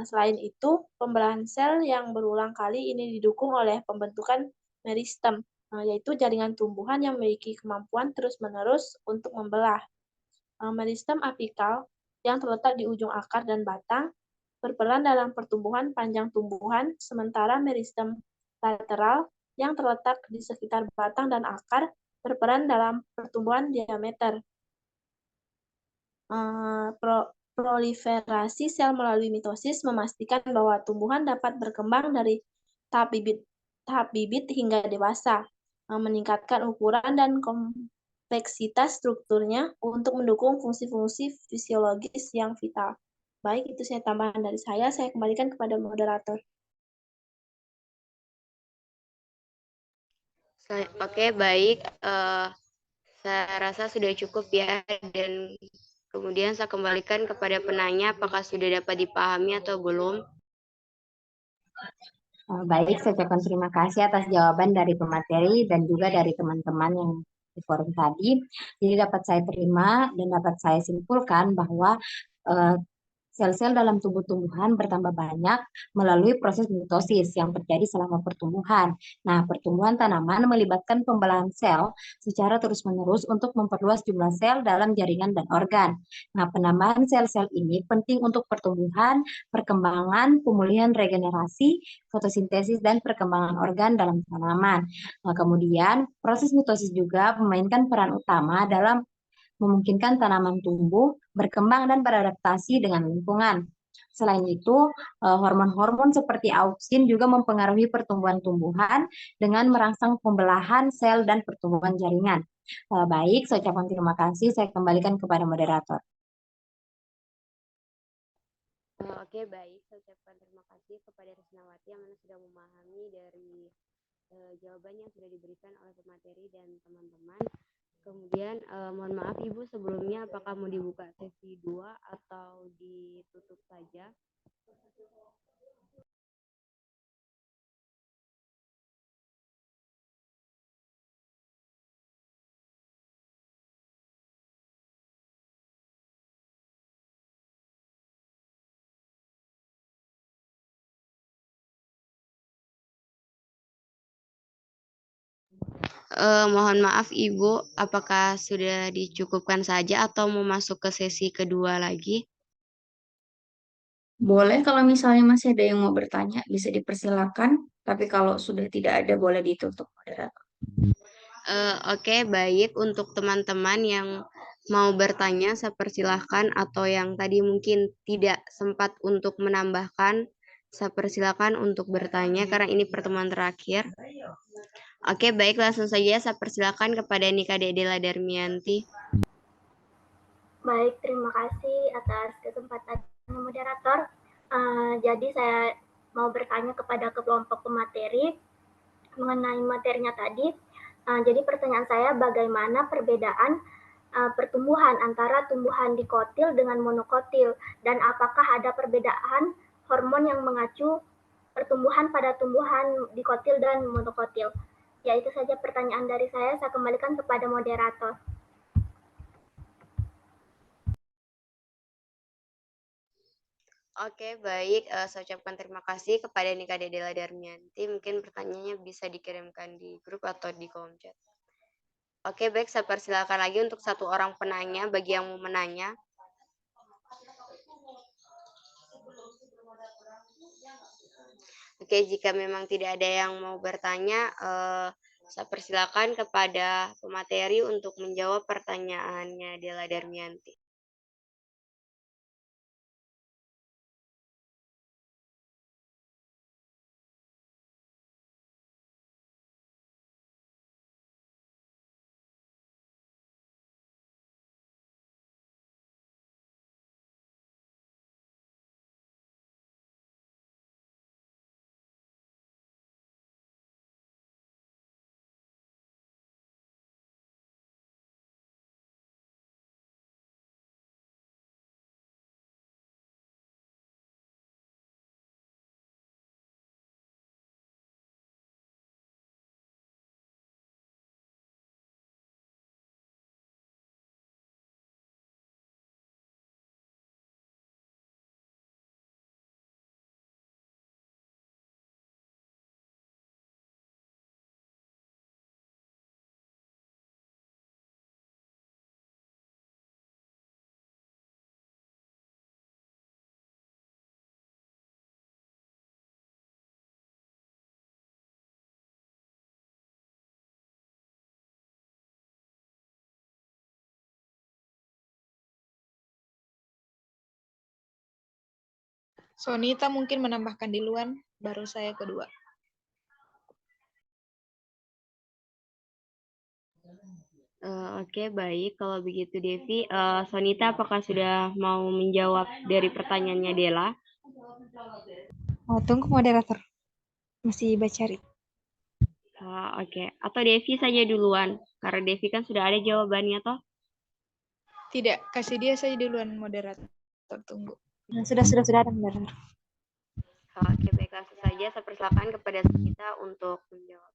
Selain itu, pembelahan sel yang berulang kali ini didukung oleh pembentukan meristem, yaitu jaringan tumbuhan yang memiliki kemampuan terus-menerus untuk membelah. Meristem apikal yang terletak di ujung akar dan batang berperan dalam pertumbuhan panjang tumbuhan, sementara meristem lateral yang terletak di sekitar batang dan akar berperan dalam pertumbuhan diameter. Proliferasi sel melalui mitosis memastikan bahwa tumbuhan dapat berkembang dari tahap bibit hingga dewasa, meningkatkan ukuran dan kompleksitas strukturnya untuk mendukung fungsi-fungsi fisiologis yang vital. Baik, itu saya tambahan dari saya kembalikan kepada moderator. Oke, baik. Saya rasa sudah cukup ya, dan kemudian saya kembalikan kepada penanya apakah sudah dapat dipahami atau belum. Baik, saya ucapkan terima kasih atas jawaban dari pemateri dan juga dari teman-teman yang di forum tadi. Jadi dapat saya terima dan dapat saya simpulkan bahwa sel-sel dalam tubuh tumbuhan bertambah banyak melalui proses mitosis yang terjadi selama pertumbuhan. Nah, pertumbuhan tanaman melibatkan pembelahan sel secara terus-menerus untuk memperluas jumlah sel dalam jaringan dan organ. Nah, penambahan sel-sel ini penting untuk pertumbuhan, perkembangan, pemulihan regenerasi, fotosintesis, dan perkembangan organ dalam tanaman. Nah, kemudian, proses mitosis juga memainkan peran utama dalam memungkinkan tanaman tumbuh, berkembang, dan beradaptasi dengan lingkungan. Selain itu, hormon-hormon seperti auksin juga mempengaruhi pertumbuhan tumbuhan dengan merangsang pembelahan sel dan pertumbuhan jaringan. Baik, saya ucapkan terima kasih. Saya kembalikan kepada moderator. Oke, baik. Saya ucapkan terima kasih kepada Risnawati yang mana sudah memahami dari jawaban yang sudah diberikan oleh pemateri dan teman-teman. Kemudian mohon maaf Ibu sebelumnya, apakah mau dibuka sesi 2 atau ditutup saja? Mohon maaf Ibu, apakah sudah dicukupkan saja atau mau masuk ke sesi kedua lagi? Boleh kalau misalnya masih ada yang mau bertanya, bisa dipersilakan. Tapi kalau sudah tidak ada, boleh ditutup, moderator. Oke, baik. Untuk teman-teman yang mau bertanya, saya persilahkan, atau yang tadi mungkin tidak sempat untuk menambahkan, saya persilahkan untuk bertanya karena ini pertemuan terakhir. Oke, baik, langsung saja saya persilahkan kepada Nika Dedela Darmianti. Baik, terima kasih atas kesempatan moderator. Jadi saya mau bertanya kepada kelompok pemateri mengenai materinya tadi. Jadi pertanyaan saya, bagaimana perbedaan pertumbuhan antara tumbuhan dikotil dengan monokotil, dan apakah ada perbedaan hormon yang mengacu pertumbuhan pada tumbuhan dikotil dan monokotil? Ya, itu saja pertanyaan dari saya kembalikan kepada moderator. Oke, baik. Saya ucapkan terima kasih kepada Nika Dedela Darmianti. Mungkin pertanyaannya bisa dikirimkan di grup atau di kolom chat. Oke, baik. Saya persilakan lagi untuk satu orang penanya bagi yang mau menanya. Oke, jika memang tidak ada yang mau bertanya, saya persilakan kepada pemateri untuk menjawab pertanyaannya Dela Darmianti. Sonita mungkin menambahkan duluan, baru saya kedua. Oke, baik. Kalau begitu, Devi, Sonita apakah sudah mau menjawab dari pertanyaannya Dela? Oh, tunggu moderator. Masih baca read. Oke. Atau Devi saja duluan, karena Devi kan sudah ada jawabannya, toh? Tidak, kasih dia saja duluan moderator. Tunggu. Nah, sudah ada moderator. Oke, baik. Langsung saja saya persilakan kepada Sonita untuk menjawab.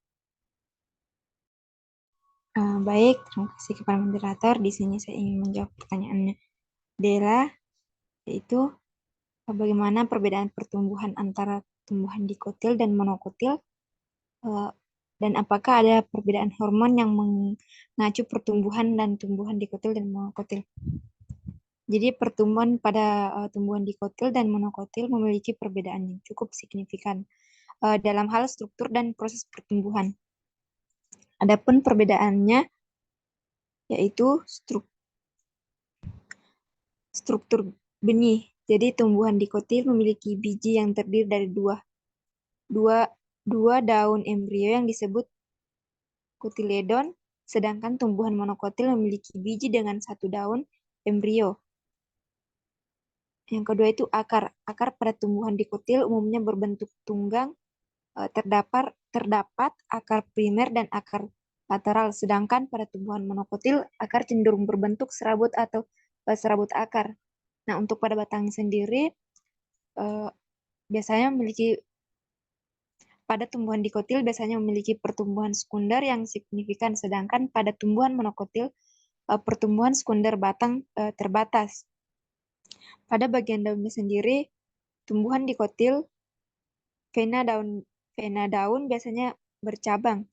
Baik, terima kasih kepada moderator. Di sini saya ingin menjawab pertanyaannya Dela, yaitu bagaimana perbedaan pertumbuhan antara tumbuhan dikotil dan monokotil, dan apakah ada perbedaan hormon yang mengacu pertumbuhan dan tumbuhan dikotil dan monokotil. Jadi pertumbuhan pada tumbuhan dikotil dan monokotil memiliki perbedaan yang cukup signifikan dalam hal struktur dan proses pertumbuhan. Adapun perbedaannya yaitu struktur benih. Jadi tumbuhan dikotil memiliki biji yang terdiri dari dua daun embrio yang disebut kotiledon, sedangkan tumbuhan monokotil memiliki biji dengan satu daun embrio. Yang kedua itu akar. Akar pada tumbuhan dikotil umumnya berbentuk tunggang, terdapat akar primer dan akar lateral, sedangkan pada tumbuhan monokotil akar cenderung berbentuk serabut atau serabut akar. Nah, untuk pada batang sendiri biasanya pada tumbuhan dikotil biasanya memiliki pertumbuhan sekunder yang signifikan, sedangkan pada tumbuhan monokotil pertumbuhan sekunder batang terbatas. Pada bagian daunnya sendiri, tumbuhan dikotil vena daun biasanya bercabang,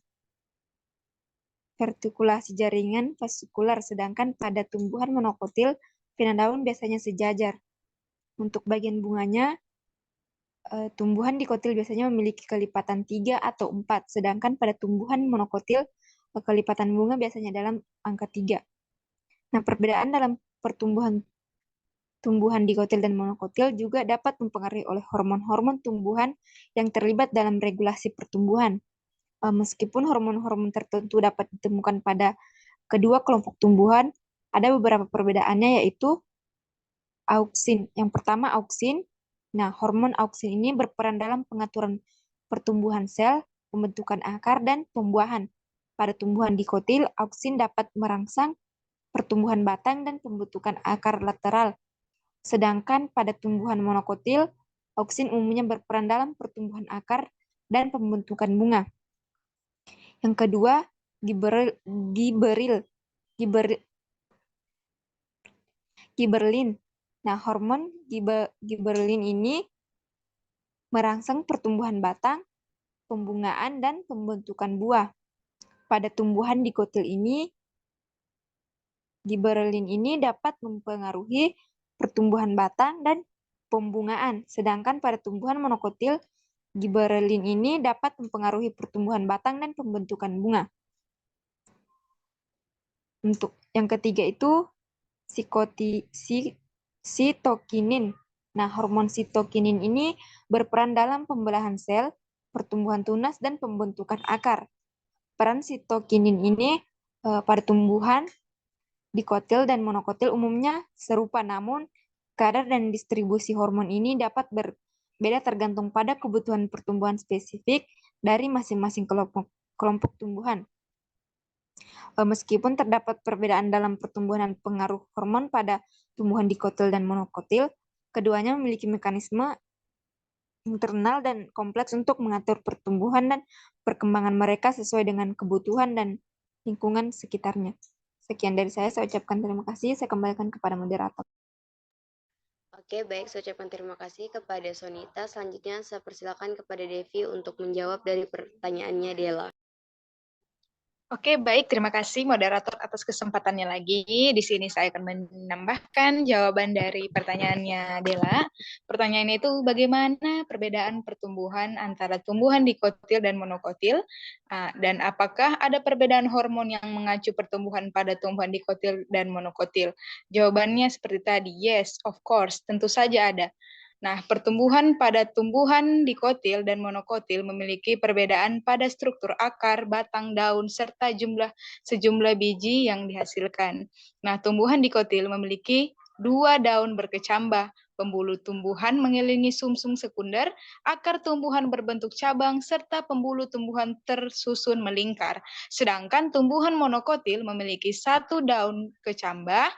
vertikulasi jaringan vaskular, sedangkan pada tumbuhan monokotil vena daun biasanya sejajar. Untuk bagian bunganya, tumbuhan dikotil biasanya memiliki kelipatan 3 atau 4, sedangkan pada tumbuhan monokotil kelipatan bunga biasanya dalam angka 3. Nah, perbedaan dalam tumbuhan dikotil dan monokotil juga dapat mempengaruhi oleh hormon-hormon tumbuhan yang terlibat dalam regulasi pertumbuhan. Meskipun hormon-hormon tertentu dapat ditemukan pada kedua kelompok tumbuhan, ada beberapa perbedaannya yaitu auksin. Yang pertama auksin. Nah, hormon auksin ini berperan dalam pengaturan pertumbuhan sel, pembentukan akar, dan pembuahan. Pada tumbuhan dikotil, auksin dapat merangsang pertumbuhan batang dan pembentukan akar lateral. Sedangkan pada tumbuhan monokotil, auksin umumnya berperan dalam pertumbuhan akar dan pembentukan bunga. Yang kedua, giberlin. Nah, hormon giberlin ini merangsang pertumbuhan batang, pembungaan, dan pembentukan buah. Pada tumbuhan dikotil ini, giberlin ini dapat mempengaruhi pertumbuhan batang dan pembungaan, sedangkan pada tumbuhan monokotil, giberlin ini dapat mempengaruhi pertumbuhan batang dan pembentukan bunga. Untuk yang ketiga itu sitokinin. Nah, hormon sitokinin ini berperan dalam pembelahan sel, pertumbuhan tunas, dan pembentukan akar. Peran sitokinin ini pada tumbuhan dikotil dan monokotil umumnya serupa, namun kadar dan distribusi hormon ini dapat berbeda tergantung pada kebutuhan pertumbuhan spesifik dari masing-masing kelompok tumbuhan. Meskipun terdapat perbedaan dalam pertumbuhan dan pengaruh hormon pada tumbuhan dikotil dan monokotil, keduanya memiliki mekanisme internal dan kompleks untuk mengatur pertumbuhan dan perkembangan mereka sesuai dengan kebutuhan dan lingkungan sekitarnya. Sekian dari saya ucapkan terima kasih. Saya kembalikan kepada moderator. Oke, baik. Saya ucapkan terima kasih kepada Sonita. Selanjutnya saya persilakan kepada Devi untuk menjawab dari pertanyaannya Dela. Oke, baik. Terima kasih moderator atas kesempatannya lagi. Di sini saya akan menambahkan jawaban dari pertanyaannya Dela. Pertanyaannya itu bagaimana perbedaan pertumbuhan antara tumbuhan dikotil dan monokotil, dan apakah ada perbedaan hormon yang mengacu pertumbuhan pada tumbuhan dikotil dan monokotil? Jawabannya seperti tadi, yes, of course, tentu saja ada. Nah, pertumbuhan pada tumbuhan dikotil dan monokotil memiliki perbedaan pada struktur akar, batang, daun, serta sejumlah biji yang dihasilkan. Nah, tumbuhan dikotil memiliki 2 daun berkecambah, pembuluh tumbuhan mengelilingi sumsum sekunder, akar tumbuhan berbentuk cabang, serta pembuluh tumbuhan tersusun melingkar. Sedangkan tumbuhan monokotil memiliki 1 daun kecambah,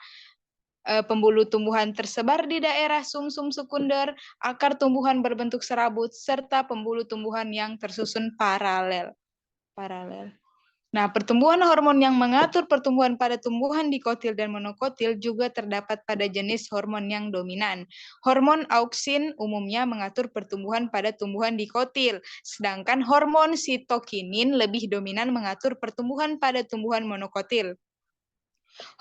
pembuluh tumbuhan tersebar di daerah sumsum sekunder, akar tumbuhan berbentuk serabut, serta pembuluh tumbuhan yang tersusun paralel. Nah, pertumbuhan hormon yang mengatur pertumbuhan pada tumbuhan dikotil dan monokotil juga terdapat pada jenis hormon yang dominan. Hormon auksin umumnya mengatur pertumbuhan pada tumbuhan dikotil, sedangkan hormon sitokinin lebih dominan mengatur pertumbuhan pada tumbuhan monokotil.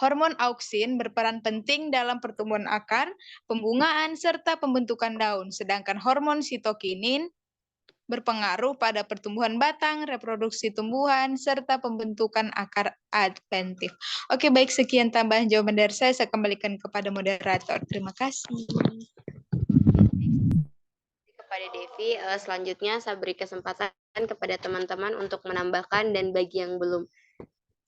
Hormon auksin berperan penting dalam pertumbuhan akar, pembungaan, serta pembentukan daun, sedangkan hormon sitokinin berpengaruh pada pertumbuhan batang, reproduksi tumbuhan, serta pembentukan akar adventif. Oke, baik, sekian tambahan jawaban dari saya kembalikan kepada moderator. Terima kasih. Kepada Devi, selanjutnya saya beri kesempatan kepada teman-teman untuk menambahkan, dan bagi yang belum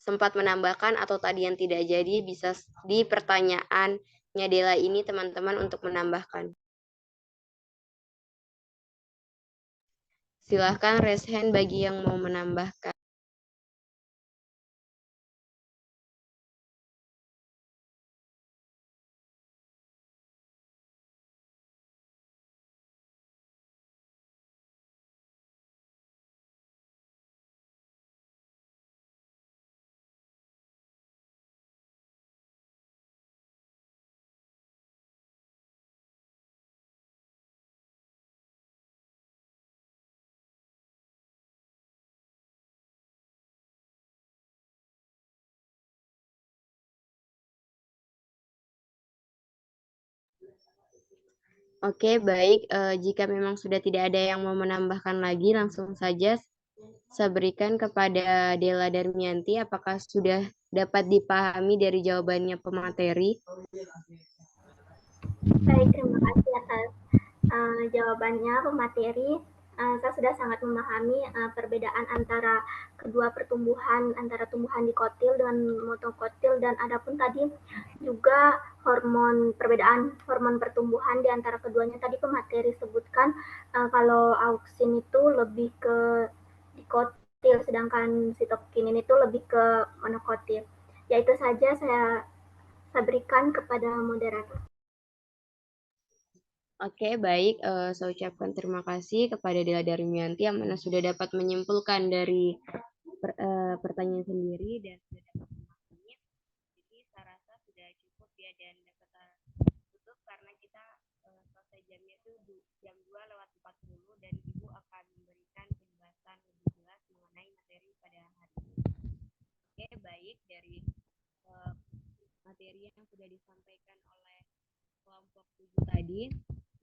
sempat menambahkan atau tadi yang tidak jadi, bisa di pertanyaannya Dela ini teman-teman untuk menambahkan. Silahkan raise hand bagi yang mau menambahkan. Oke, baik. Jika memang sudah tidak ada yang mau menambahkan lagi, langsung saja saya berikan kepada Dela Darmianti. Apakah sudah dapat dipahami dari jawabannya pemateri? Baik, terima kasih atas jawabannya pemateri. Saya sudah sangat memahami perbedaan antara kedua pertumbuhan, antara tumbuhan dikotil dengan monokotil, dan adapun tadi juga perbedaan hormon pertumbuhan di antara keduanya. Tadi pemateri sebutkan kalau auksin itu lebih ke dikotil, sedangkan sitokinin itu lebih ke monokotil. Ya, itu saja saya berikan kepada moderator. Oke, baik. Saya ucapkan terima kasih kepada Dela Darmianti yang mana sudah dapat menyimpulkan dari pertanyaan sendiri dan sudah dapat memahami. Jadi saya rasa sudah cukup ya, dan dapat tutup karena kita selesai jamnya itu jam 2:40 dan Ibu akan memberikan penjelasan lebih jelas mengenai materi pada hari ini. Oke, baik, dari materi yang sudah disampaikan oleh kelompok 7 tadi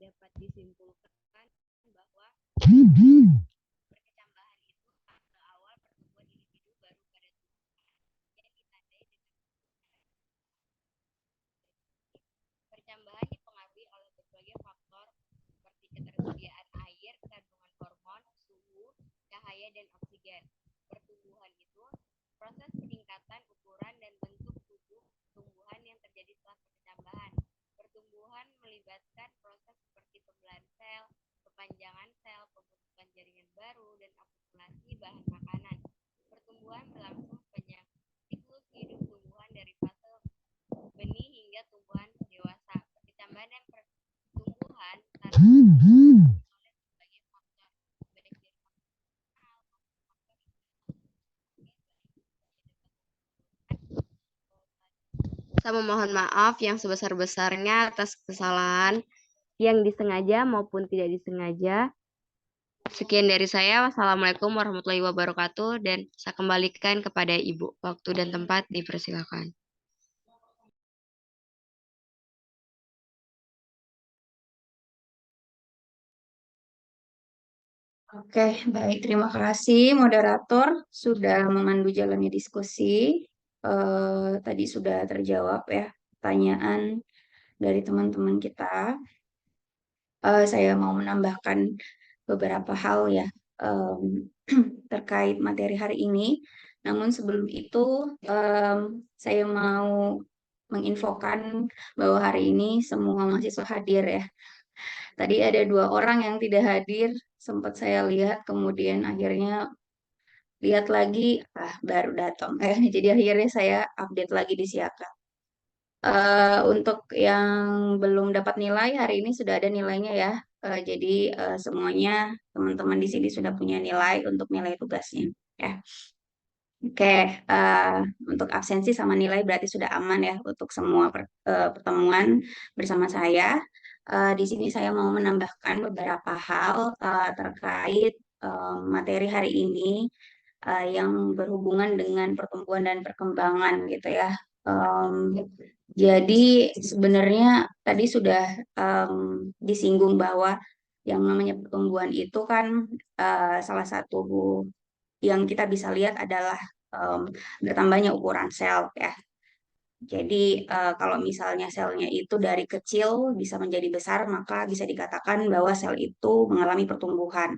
dapat disimpulkan bahwa perkecambahan itu fase awal pertumbuhan individu baru pada tumbuhan yang ditandai dengan perkecambahan dipengaruhi oleh berbagai faktor seperti ketersediaan air, kandungan hormon, suhu, cahaya, dan oksigen. Pertumbuhan itu proses peningkatan ukuran dan bentuk tubuh tumbuhan yang terjadi setelah perkecambahan. Pertumbuhan melibatkan proses seperti pembelahan sel, kepanjangan sel, pembentukan jaringan baru, dan akumulasi bahan makanan. Pertumbuhan berlangsung sepanjang siklus hidup tumbuhan dari fase benih hingga tumbuhan dewasa. Perkecambahan dan pertumbuhan oleh berbagai faktor, baik dari Saya memohon maaf yang sebesar-besarnya atas kesalahan yang disengaja maupun tidak disengaja. Sekian dari saya. Wassalamualaikum warahmatullahi wabarakatuh. Dan saya kembalikan kepada Ibu. Waktu dan tempat dipersilakan. Oke, baik. Terima kasih moderator sudah memandu jalannya diskusi. Tadi sudah terjawab ya pertanyaan dari teman-teman kita. saya mau menambahkan beberapa hal ya terkait materi hari ini. Namun sebelum itu saya mau menginfokan bahwa hari ini semua mahasiswa hadir ya. Tadi ada 2 orang yang tidak hadir, sempat saya lihat, kemudian akhirnya lihat lagi, baru datang. Jadi akhirnya saya update lagi di Siaka. Untuk yang belum dapat nilai, hari ini sudah ada nilainya ya. Jadi semuanya teman-teman di sini sudah punya nilai untuk nilai tugasnya. Ya. Oke, untuk absensi sama nilai berarti sudah aman ya untuk semua pertemuan bersama saya. Di sini saya mau menambahkan beberapa hal terkait materi hari ini yang berhubungan dengan pertumbuhan dan perkembangan gitu ya. Jadi sebenarnya tadi sudah disinggung bahwa yang namanya pertumbuhan itu kan salah satu yang kita bisa lihat adalah bertambahnya ukuran sel ya. Jadi kalau misalnya selnya itu dari kecil bisa menjadi besar, maka bisa dikatakan bahwa sel itu mengalami pertumbuhan.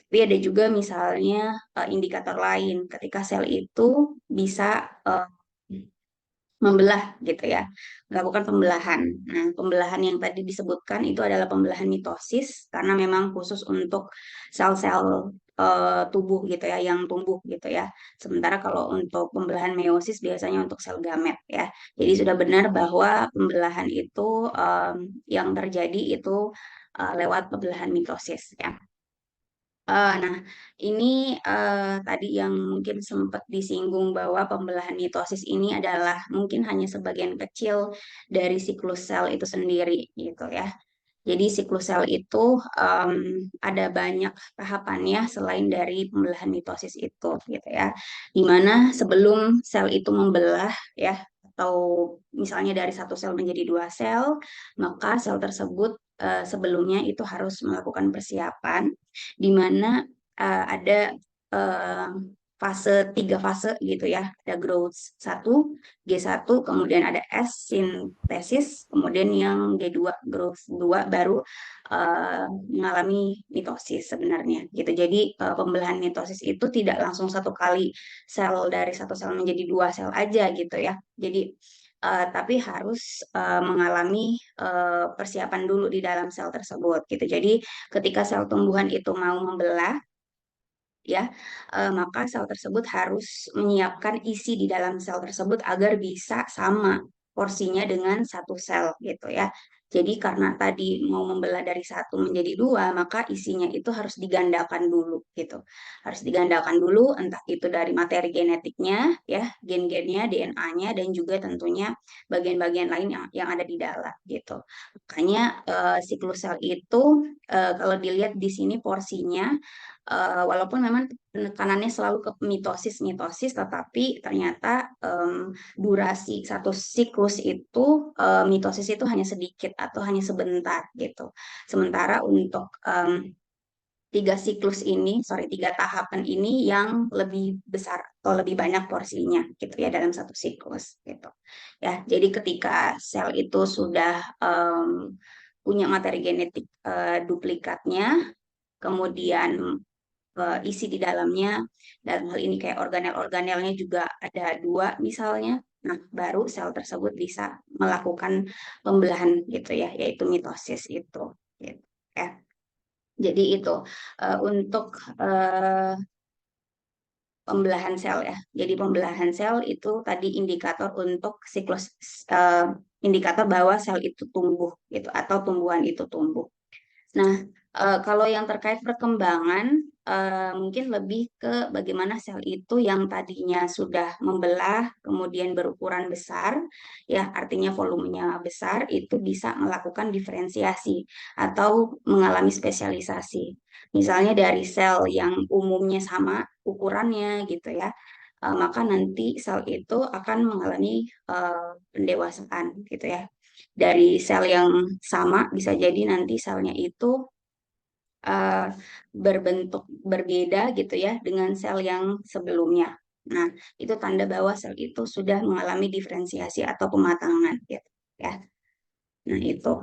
Tapi ada juga misalnya indikator lain ketika sel itu bisa membelah gitu ya, melakukan pembelahan. Nah, pembelahan yang tadi disebutkan itu adalah pembelahan mitosis karena memang khusus untuk sel-sel tubuh gitu ya, yang tumbuh gitu ya. Sementara kalau untuk pembelahan meiosis biasanya untuk sel gamet ya. Jadi sudah benar bahwa pembelahan itu yang terjadi itu lewat pembelahan mitosis ya. Nah, ini tadi yang mungkin sempat disinggung bahwa pembelahan mitosis ini adalah mungkin hanya sebagian kecil dari siklus sel itu sendiri gitu ya. Jadi siklus sel itu ada banyak tahapannya selain dari pembelahan mitosis itu gitu ya. Dimana sebelum sel itu membelah ya, atau misalnya dari satu sel menjadi 2 sel, maka sel tersebut sebelumnya itu harus melakukan persiapan di mana ada eh, 3 fase gitu ya. Ada growth 1, G1, kemudian ada S sintesis, kemudian yang G2 growth 2 baru mengalami mitosis sebenarnya gitu. Jadi pembelahan mitosis itu tidak langsung satu kali sel dari satu sel menjadi 2 sel aja gitu ya. Jadi tapi harus mengalami persiapan dulu di dalam sel tersebut gitu. Jadi ketika sel tumbuhan itu mau membelah ya, maka sel tersebut harus menyiapkan isi di dalam sel tersebut agar bisa sama porsinya dengan satu sel gitu ya. Jadi karena tadi mau membelah dari 1 menjadi 2, maka isinya itu harus digandakan dulu gitu. Harus digandakan dulu, entah itu dari materi genetiknya ya, gen-gennya, DNA-nya, dan juga tentunya bagian-bagian lain yang ada di dalam gitu. Makanya siklus sel itu kalau dilihat di sini porsinya walaupun memang penekanannya selalu ke mitosis, tetapi ternyata durasi satu siklus itu mitosis itu hanya sedikit atau hanya sebentar gitu. Sementara untuk 3 tahapan ini yang lebih besar atau lebih banyak porsinya gitu ya dalam satu siklus gitu. Ya, jadi ketika sel itu sudah punya materi genetik duplikatnya, kemudian isi di dalamnya, dalam hal ini kayak organel-organelnya juga ada 2 misalnya, nah baru sel tersebut bisa melakukan pembelahan gitu ya, yaitu mitosis itu gitu ya. Jadi itu untuk pembelahan sel ya. Jadi pembelahan sel itu tadi indikator untuk siklus indikator bahwa sel itu tumbuh gitu atau tumbuhan itu tumbuh. Nah, kalau yang terkait perkembangan, mungkin lebih ke bagaimana sel itu yang tadinya sudah membelah, kemudian berukuran besar, ya artinya volumenya besar, itu bisa melakukan diferensiasi atau mengalami spesialisasi. Misalnya dari sel yang umumnya sama ukurannya gitu ya, maka nanti sel itu akan mengalami pendewasaan gitu ya. Dari sel yang sama bisa jadi nanti selnya itu berbentuk berbeda gitu ya dengan sel yang sebelumnya. Nah, itu tanda bahwa sel itu sudah mengalami diferensiasi atau pematangan gitu ya. Nah, itu.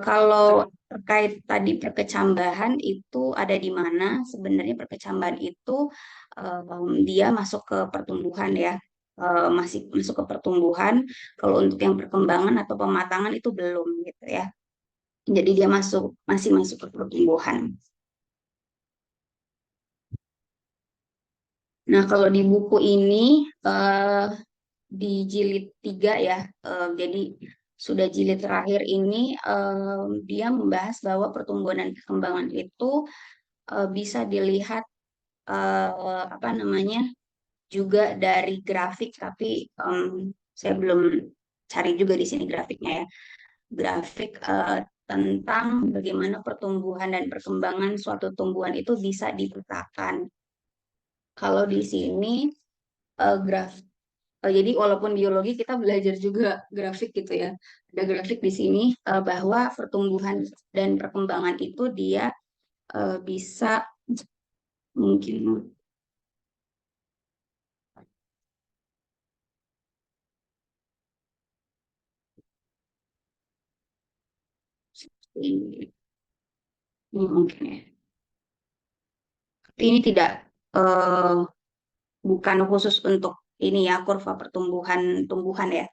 Kalau terkait tadi perkecambahan itu ada di mana? Sebenarnya perkecambahan itu dia masuk ke pertumbuhan ya, masih masuk ke pertumbuhan. Kalau untuk yang perkembangan atau pematangan itu belum gitu ya. Jadi dia masih masuk ke pertumbuhan. Nah, kalau di buku ini di jilid 3 ya, jadi sudah jilid terakhir ini dia membahas bahwa pertumbuhan dan perkembangan itu bisa dilihat apa namanya juga dari grafik, tapi saya belum cari juga di sini grafiknya ya. Grafik tentang bagaimana pertumbuhan dan perkembangan suatu tumbuhan itu bisa dipetakan. Kalau di sini jadi walaupun biologi kita belajar juga grafik gitu ya. Ada grafik di sini bahwa pertumbuhan dan perkembangan itu dia bisa mungkin ini mungkin ya. Tapi ini tidak bukan khusus untuk ini ya kurva pertumbuhan tumbuhan ya.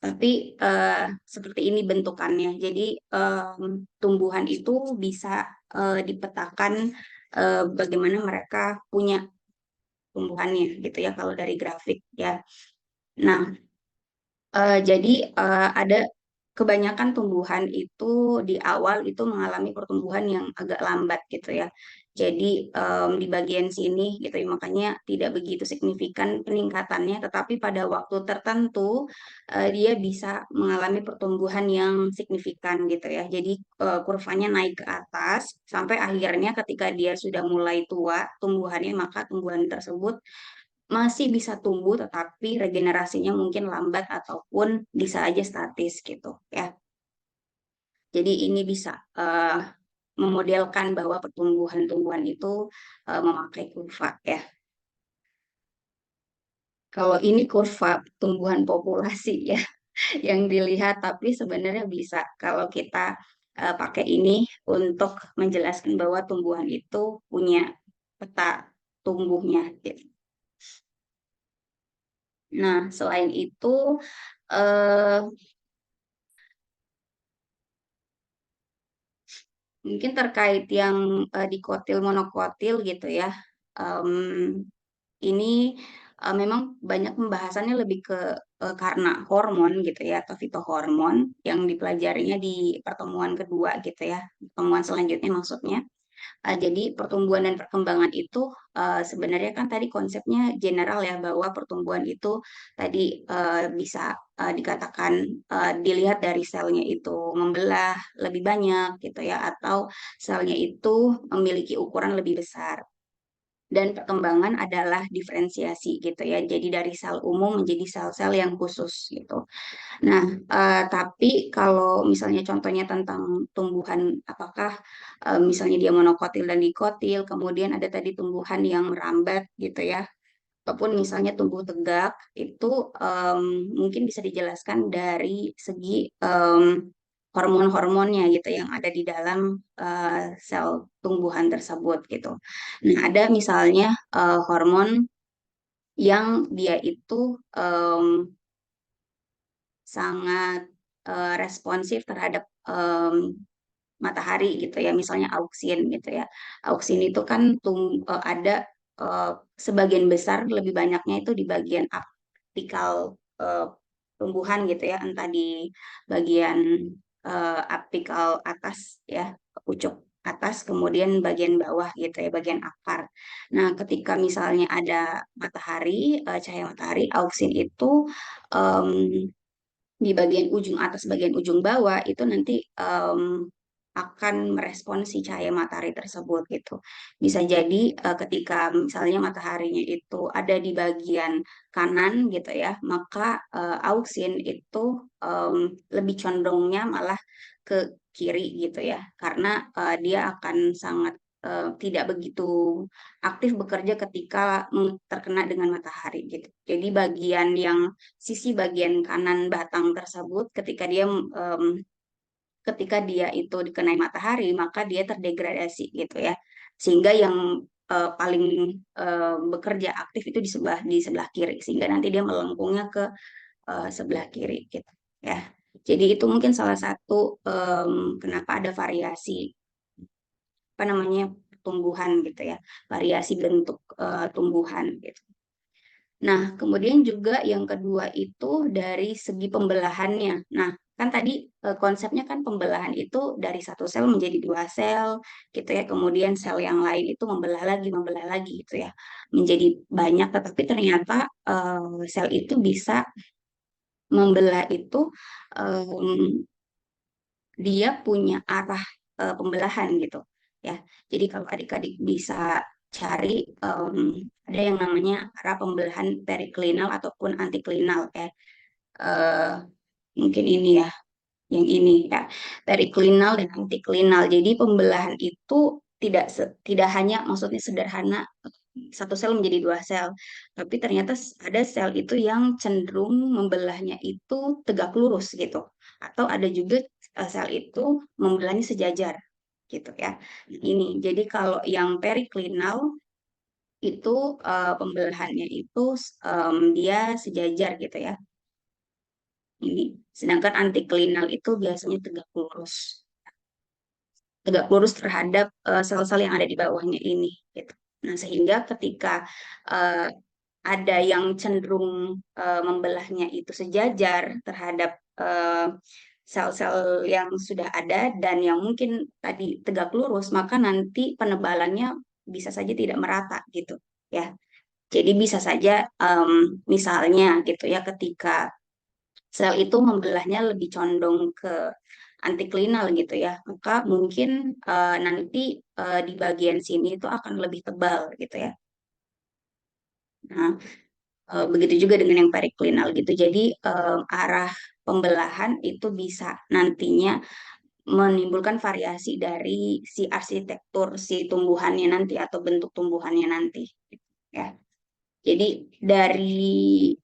Tapi seperti ini bentukannya. Jadi tumbuhan itu bisa dipetakan bagaimana mereka punya tumbuhannya gitu ya kalau dari grafik ya. Nah, jadi ada kebanyakan tumbuhan itu di awal itu mengalami pertumbuhan yang agak lambat gitu ya. Jadi di bagian sini gitu ya, makanya tidak begitu signifikan peningkatannya, tetapi pada waktu tertentu dia bisa mengalami pertumbuhan yang signifikan gitu ya. Jadi kurvanya naik ke atas sampai akhirnya ketika dia sudah mulai tua tumbuhannya, maka tumbuhan tersebut masih bisa tumbuh tetapi regenerasinya mungkin lambat ataupun bisa aja statis gitu ya. Jadi ini bisa memodelkan bahwa pertumbuhan-tumbuhan itu memakai kurva ya. Kalau ini kurva pertumbuhan populasi ya yang dilihat, tapi sebenarnya bisa kalau kita pakai ini untuk menjelaskan bahwa tumbuhan itu punya peta tumbuhnya gitu. Nah, selain itu eh, mungkin terkait yang dikotil monokotil gitu ya. Em, ini memang banyak pembahasannya lebih ke karena hormon gitu ya atau fitohormon yang dipelajarinya di pertemuan kedua gitu ya. Pertemuan selanjutnya maksudnya. Jadi pertumbuhan dan perkembangan itu sebenarnya kan tadi konsepnya general ya bahwa pertumbuhan itu tadi bisa dikatakan dilihat dari selnya itu membelah lebih banyak gitu ya atau selnya itu memiliki ukuran lebih besar. Dan perkembangan adalah diferensiasi gitu ya. Jadi dari sel umum menjadi sel-sel yang khusus gitu. Nah, tapi kalau misalnya contohnya tentang tumbuhan, apakah misalnya dia monokotil dan dikotil, kemudian ada tadi tumbuhan yang merambat gitu ya, ataupun misalnya tumbuh tegak, itu mungkin bisa dijelaskan dari segi hormon-hormonnya gitu yang ada di dalam sel tumbuhan tersebut gitu. Nah, ada misalnya hormon yang dia itu sangat responsif terhadap matahari gitu ya, misalnya auksin gitu ya. Auksin itu kan ada sebagian besar lebih banyaknya itu di bagian apikal tumbuhan gitu ya, entah di bagian apikal atas ya, pucuk atas, kemudian bagian bawah gitu ya, bagian akar. Nah, ketika misalnya ada matahari, cahaya matahari, auksin itu em, di bagian ujung atas, bagian ujung bawah itu nanti akan merespon si cahaya matahari tersebut gitu. Bisa jadi ketika misalnya mataharinya itu ada di bagian kanan gitu ya, maka auksin itu lebih condongnya malah ke kiri gitu ya, karena dia akan sangat tidak begitu aktif bekerja ketika terkena dengan matahari gitu. Jadi bagian yang sisi bagian kanan batang tersebut ketika dia ketika dia itu dikenai matahari, maka dia terdegradasi gitu ya. Sehingga yang paling bekerja aktif itu di sebelah kiri, sehingga nanti dia melengkungnya ke sebelah kiri gitu ya. Jadi itu mungkin salah satu kenapa ada variasi apa namanya tumbuhan gitu ya, variasi bentuk tumbuhan gitu. Nah, kemudian juga yang kedua itu dari segi pembelahannya. Nah, kan tadi konsepnya kan pembelahan itu dari satu sel menjadi dua sel, gitu ya. Kemudian sel yang lain itu membelah lagi, gitu ya, menjadi banyak. Tetapi ternyata sel itu bisa membelah itu dia punya arah pembelahan gitu, ya. Jadi kalau adik-adik bisa cari ada yang namanya arah pembelahan periklinal ataupun antiklinal ya. Eh, Mungkin ini ya, yang ini ya, periklinal dan antiklinal. Jadi pembelahan itu tidak hanya maksudnya sederhana satu sel menjadi dua sel, tapi ternyata ada sel itu yang cenderung membelahnya itu tegak lurus gitu, atau ada juga sel itu membelahnya sejajar gitu ya. Ini jadi kalau yang periklinal itu pembelahannya itu dia sejajar gitu ya. Ini sedangkan antiklinal itu biasanya tegak lurus terhadap sel-sel yang ada di bawahnya ini gitu. Nah, sehingga ketika ada yang cenderung membelahnya itu sejajar terhadap sel-sel yang sudah ada dan yang mungkin tadi tegak lurus, maka nanti penebalannya bisa saja tidak merata gitu ya. Jadi bisa saja misalnya gitu ya, ketika sel itu membelahnya lebih condong ke antiklinal gitu ya, maka mungkin nanti di bagian sini itu akan lebih tebal gitu ya. Nah, begitu juga dengan yang periklinal gitu. Jadi arah pembelahan itu bisa nantinya menimbulkan variasi dari si arsitektur si tumbuhannya nanti atau bentuk tumbuhannya nanti gitu, ya. Jadi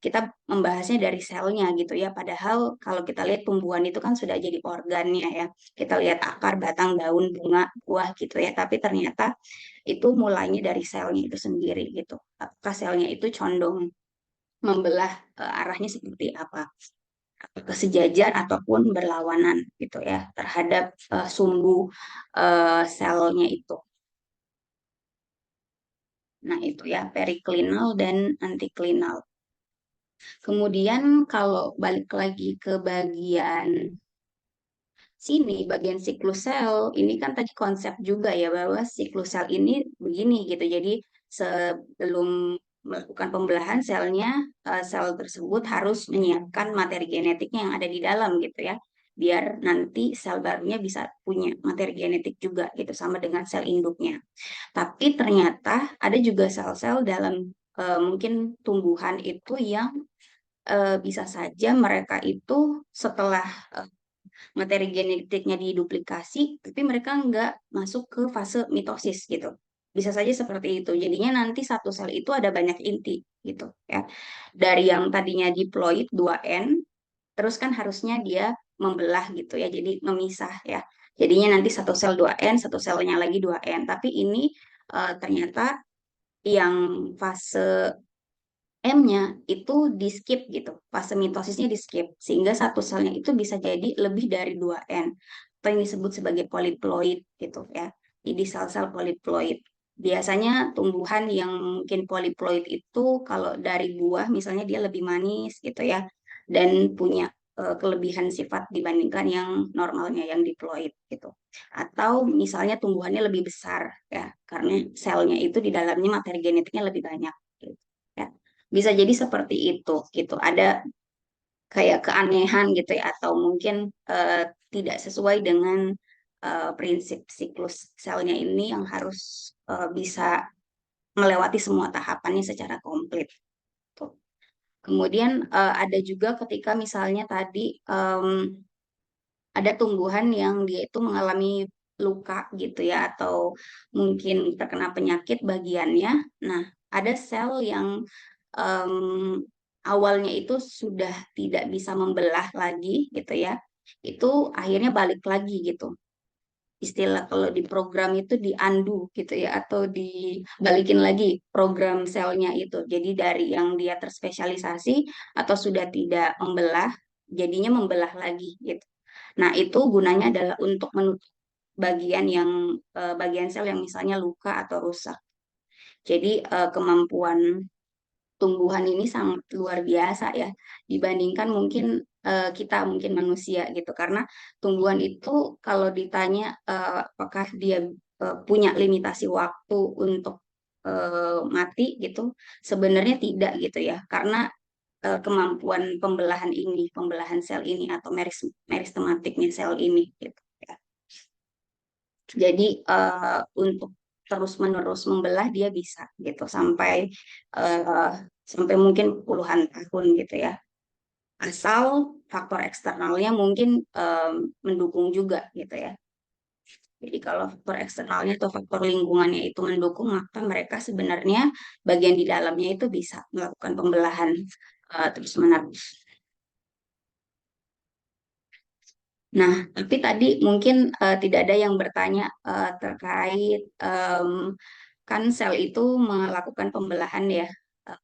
kita membahasnya dari selnya gitu ya. Padahal kalau kita lihat tumbuhan itu kan sudah jadi organnya ya. Kita lihat akar, batang, daun, bunga, buah gitu ya. Tapi ternyata itu mulainya dari selnya itu sendiri gitu. Apakah selnya itu condong membelah arahnya seperti apa? Apakah sejajar ataupun berlawanan gitu ya terhadap sumbu selnya itu. Nah, itu ya periklinal dan antiklinal. Kemudian kalau balik lagi ke bagian sini, bagian siklus sel, ini kan tadi konsep juga ya bahwa siklus sel ini begini gitu. Jadi sebelum melakukan pembelahan selnya, sel tersebut harus menyiapkan materi genetiknya yang ada di dalam gitu ya. Biar nanti sel barunya bisa punya materi genetik juga gitu sama dengan sel induknya. Tapi ternyata ada juga sel-sel dalam mungkin tumbuhan itu yang bisa saja mereka itu setelah materi genetiknya diduplikasi, tapi mereka nggak masuk ke fase mitosis gitu. Bisa saja seperti itu. Jadinya nanti satu sel itu ada banyak inti gitu ya. Dari yang tadinya diploid 2N, terus kan harusnya dia membelah gitu ya, jadi memisah ya. Jadinya nanti satu sel 2N, satu selnya lagi 2N. Tapi ini ternyata yang fase M-nya itu di skip gitu, fase mitosisnya di skip, sehingga satu selnya itu bisa jadi lebih dari 2N, atau yang disebut sebagai poliploid gitu ya. Jadi sel-sel poliploid. Biasanya tumbuhan yang mungkin poliploid itu kalau dari buah misalnya dia lebih manis gitu ya, dan punya kelebihan sifat dibandingkan yang normalnya yang diploid gitu. Atau misalnya tumbuhannya lebih besar ya, karena selnya itu di dalamnya materi genetiknya lebih banyak gitu ya. Bisa jadi seperti itu gitu. Ada kayak keanehan gitu ya, atau mungkin tidak sesuai dengan prinsip siklus selnya ini yang harus bisa melewati semua tahapannya secara komplit. Tuh. Kemudian ada juga ketika misalnya tadi ada tumbuhan yang dia itu mengalami luka gitu ya, atau mungkin terkena penyakit bagiannya. Nah, ada sel yang awalnya itu sudah tidak bisa membelah lagi gitu ya, itu akhirnya balik lagi gitu. Istilah kalau di program itu di undo gitu ya, atau dibalikin lagi program selnya itu. Jadi dari yang dia terspesialisasi atau sudah tidak membelah, jadinya membelah lagi gitu. Nah, itu gunanya adalah untuk menutup bagian sel yang misalnya luka atau rusak. Jadi kemampuan tumbuhan ini sangat luar biasa ya dibandingkan mungkin kita mungkin manusia gitu, karena tumbuhan itu kalau ditanya apakah dia punya limitasi waktu untuk mati gitu, sebenarnya tidak gitu ya, karena kemampuan pembelahan sel ini atau meristematiknya sel ini gitu ya. Jadi untuk terus-menerus membelah dia bisa gitu eh, sampai mungkin puluhan tahun gitu ya. Asal faktor eksternalnya mungkin mendukung juga gitu ya. Jadi kalau faktor eksternalnya atau faktor lingkungannya itu mendukung, maka mereka sebenarnya bagian di dalamnya itu bisa melakukan pembelahan terus-menerus. Nah, tapi tadi mungkin tidak ada yang bertanya terkait kan sel itu melakukan pembelahan ya, eh,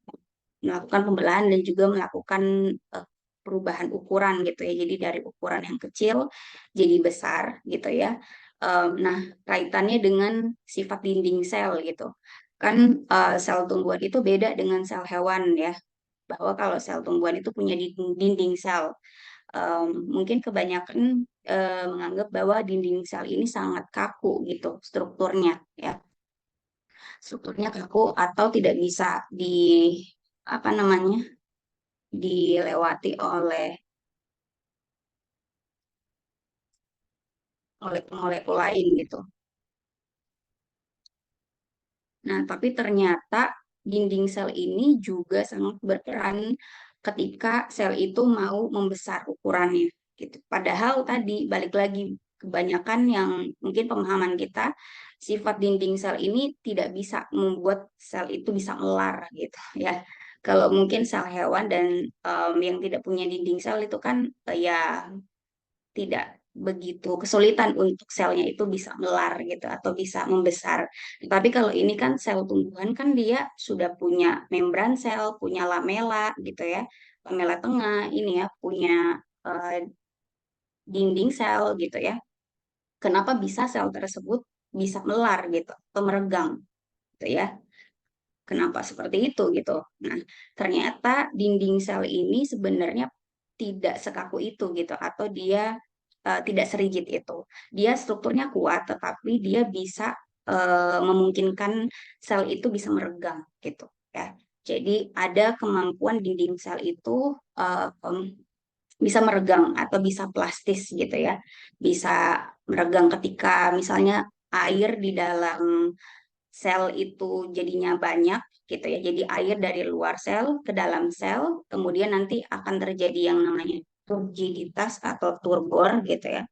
melakukan pembelahan dan juga melakukan perubahan ukuran gitu ya. Jadi dari ukuran yang kecil jadi besar gitu ya. Nah, kaitannya dengan sifat dinding sel gitu. Kan sel tumbuhan itu beda dengan sel hewan ya. Bahwa kalau sel tumbuhan itu punya dinding sel. Mungkin kebanyakan menganggap bahwa dinding sel ini sangat kaku gitu strukturnya ya, strukturnya kaku atau tidak bisa apa namanya dilewati oleh molekul lain gitu. Nah, tapi ternyata dinding sel ini juga sangat berperan ketika sel itu mau membesar ukurannya gitu. Padahal tadi balik lagi, kebanyakan yang mungkin pemahaman kita, sifat dinding sel ini tidak bisa membuat sel itu bisa melar gitu ya. Kalau mungkin sel hewan dan yang tidak punya dinding sel itu kan ya tidak begitu kesulitan untuk selnya itu bisa melar gitu atau bisa membesar. Tapi kalau ini kan sel tumbuhan kan dia sudah punya membran sel, punya lamela gitu ya, lamela tengah ini ya, punya eh, dinding sel gitu ya. Kenapa bisa sel tersebut bisa melar gitu atau meregang gitu ya? Kenapa seperti itu gitu? Nah, ternyata dinding sel ini sebenarnya tidak sekaku itu gitu, atau dia tidak serigid itu. Dia strukturnya kuat, tetapi dia bisa memungkinkan sel itu bisa meregang gitu ya. Jadi ada kemampuan dinding sel itu bisa meregang atau bisa plastis gitu ya. Bisa meregang ketika misalnya air di dalam sel itu jadinya banyak gitu ya. Jadi air dari luar sel ke dalam sel, kemudian nanti akan terjadi yang namanya turgiditas atau turgor gitu ya.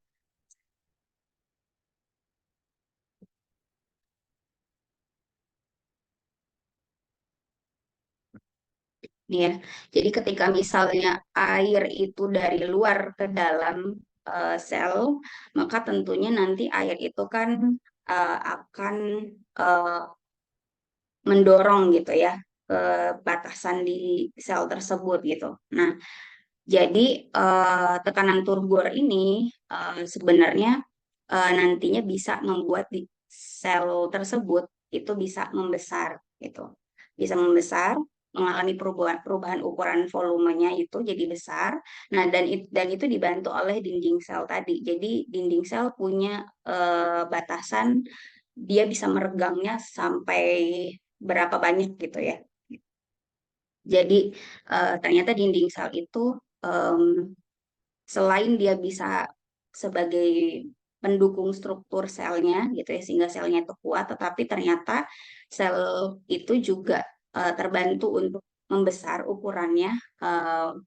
Ya, jadi ketika misalnya air itu dari luar ke dalam sel, maka tentunya nanti air itu kan akan eh, mendorong gitu ya ke batasan di sel tersebut gitu. Nah, jadi tekanan turbor ini sebenarnya nantinya bisa membuat di sel tersebut itu bisa membesar gitu. Bisa membesar, mengalami perubahan ukuran volumenya itu jadi besar. Nah, dan itu dibantu oleh dinding sel tadi. Jadi dinding sel punya batasan dia bisa meregangnya sampai berapa banyak gitu ya. Jadi ternyata dinding sel itu em, selain dia bisa sebagai pendukung struktur selnya gitu ya sehingga selnya itu kuat, tetapi ternyata sel itu juga terbantu untuk membesar ukurannya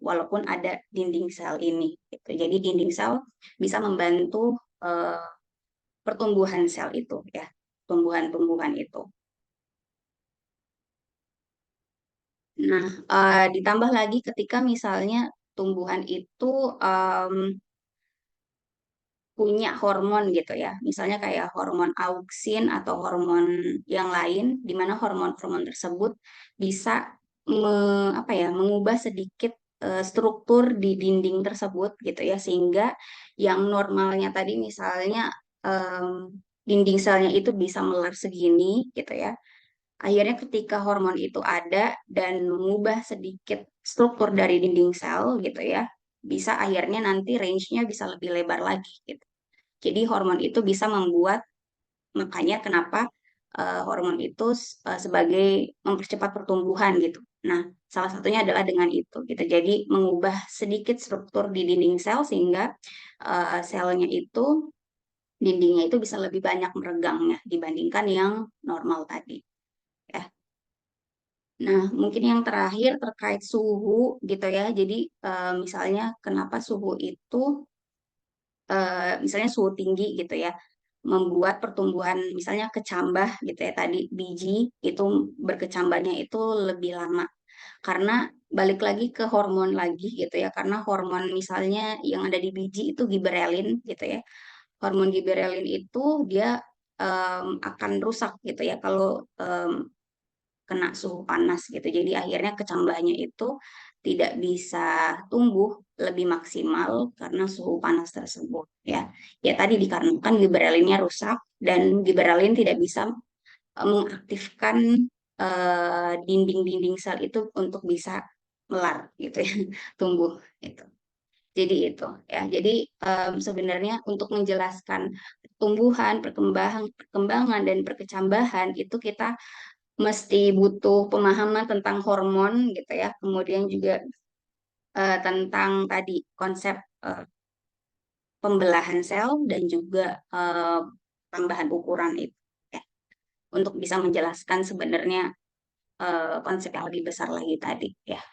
walaupun ada dinding sel ini gitu. Jadi dinding sel bisa membantu eh, pertumbuhan sel itu ya, tumbuhan-tumbuhan itu. Nah, ditambah lagi ketika misalnya tumbuhan itu punya hormon gitu ya, misalnya kayak hormon auksin atau hormon yang lain, di mana hormon-hormon tersebut bisa mengubah sedikit struktur di dinding tersebut gitu ya, sehingga yang normalnya tadi misalnya dinding selnya itu bisa melar segini gitu ya. Akhirnya ketika hormon itu ada dan mengubah sedikit struktur dari dinding sel gitu ya, bisa akhirnya nanti range-nya bisa lebih lebar lagi gitu. Jadi hormon itu bisa membuat, makanya kenapa hormon itu sebagai mempercepat pertumbuhan gitu. Nah, salah satunya adalah dengan itu gitu. Jadi mengubah sedikit struktur di dinding sel sehingga selnya itu, dindingnya itu bisa lebih banyak meregangnya dibandingkan yang normal tadi. Ya. Nah, mungkin yang terakhir terkait suhu gitu ya. Jadi misalnya kenapa suhu itu, misalnya suhu tinggi gitu ya, membuat pertumbuhan misalnya kecambah gitu ya, tadi biji itu berkecambahnya itu lebih lama. Karena balik lagi ke hormon lagi gitu ya, karena hormon misalnya yang ada di biji itu giberelin gitu ya. Hormon giberelin itu dia akan rusak gitu ya kalau kena suhu panas gitu. Jadi akhirnya kecambahnya itu tidak bisa tumbuh lebih maksimal karena suhu panas tersebut ya. Ya tadi dikarenakan giberelinnya rusak dan giberelin tidak bisa mengaktifkan dinding-dinding sel itu untuk bisa melar gitu ya, tumbuh itu. Jadi itu ya. Jadi sebenarnya untuk menjelaskan pertumbuhan, perkembangan dan perkecambahan itu kita mesti butuh pemahaman tentang hormon gitu ya. Kemudian juga tentang tadi konsep pembelahan sel dan juga tambahan ukuran itu ya. Untuk bisa menjelaskan sebenarnya konsep yang lebih besar lagi tadi ya.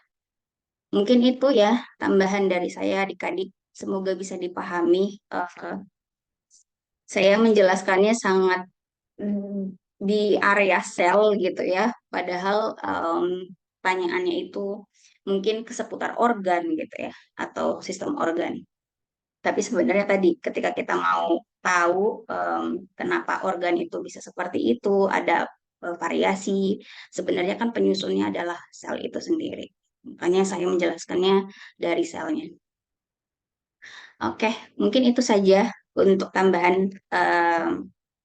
Mungkin itu ya tambahan dari saya adik-adik. Semoga bisa dipahami. Saya menjelaskannya sangat di area sel gitu ya. Padahal pertanyaannya itu mungkin ke seputar organ gitu ya, atau sistem organ. Tapi sebenarnya tadi ketika kita mau tahu kenapa organ itu bisa seperti itu, ada variasi, sebenarnya kan penyusunnya adalah sel itu sendiri. Makanya saya menjelaskannya dari selnya. Oke, mungkin itu saja untuk tambahan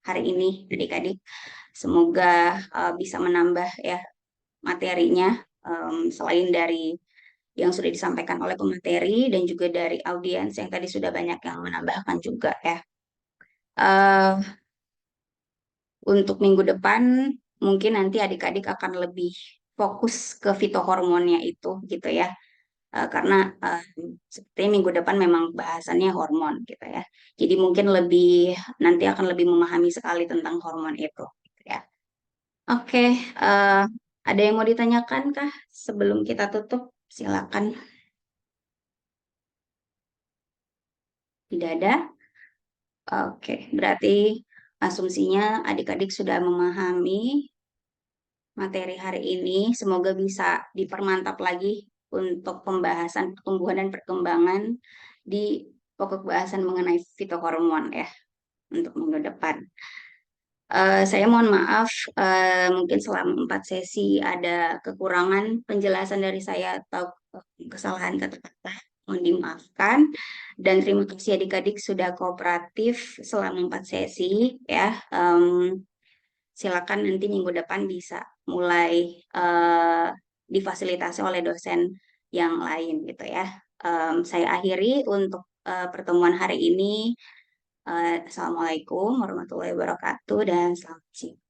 hari ini, adik-adik. Semoga bisa menambah ya materinya, selain dari yang sudah disampaikan oleh pemateri dan juga dari audiens yang tadi sudah banyak yang menambahkan juga ya. Untuk minggu depan mungkin nanti adik-adik akan lebih fokus ke fitohormonnya itu gitu ya. Karena sepertinya minggu depan memang bahasannya hormon gitu ya. Jadi mungkin nanti akan lebih memahami sekali tentang hormon itu gitu ya. Oke, ada yang mau ditanyakan kah sebelum kita tutup? Silakan. Tidak ada? Oke, berarti asumsinya adik-adik sudah memahami materi hari ini. Semoga bisa dipermantap lagi untuk pembahasan pertumbuhan dan perkembangan di pokok bahasan mengenai fitohormon ya untuk minggu depan. Saya mohon maaf, mungkin selama 4 sesi ada kekurangan penjelasan dari saya atau kesalahan kata-kata, mohon dimaafkan. Dan terima kasih adik-adik sudah kooperatif selama 4 sesi ya. Silakan nanti minggu depan bisa mulai difasilitasi oleh dosen yang lain gitu ya. Saya akhiri untuk pertemuan hari ini. Assalamualaikum warahmatullahi wabarakatuh dan selamat siang.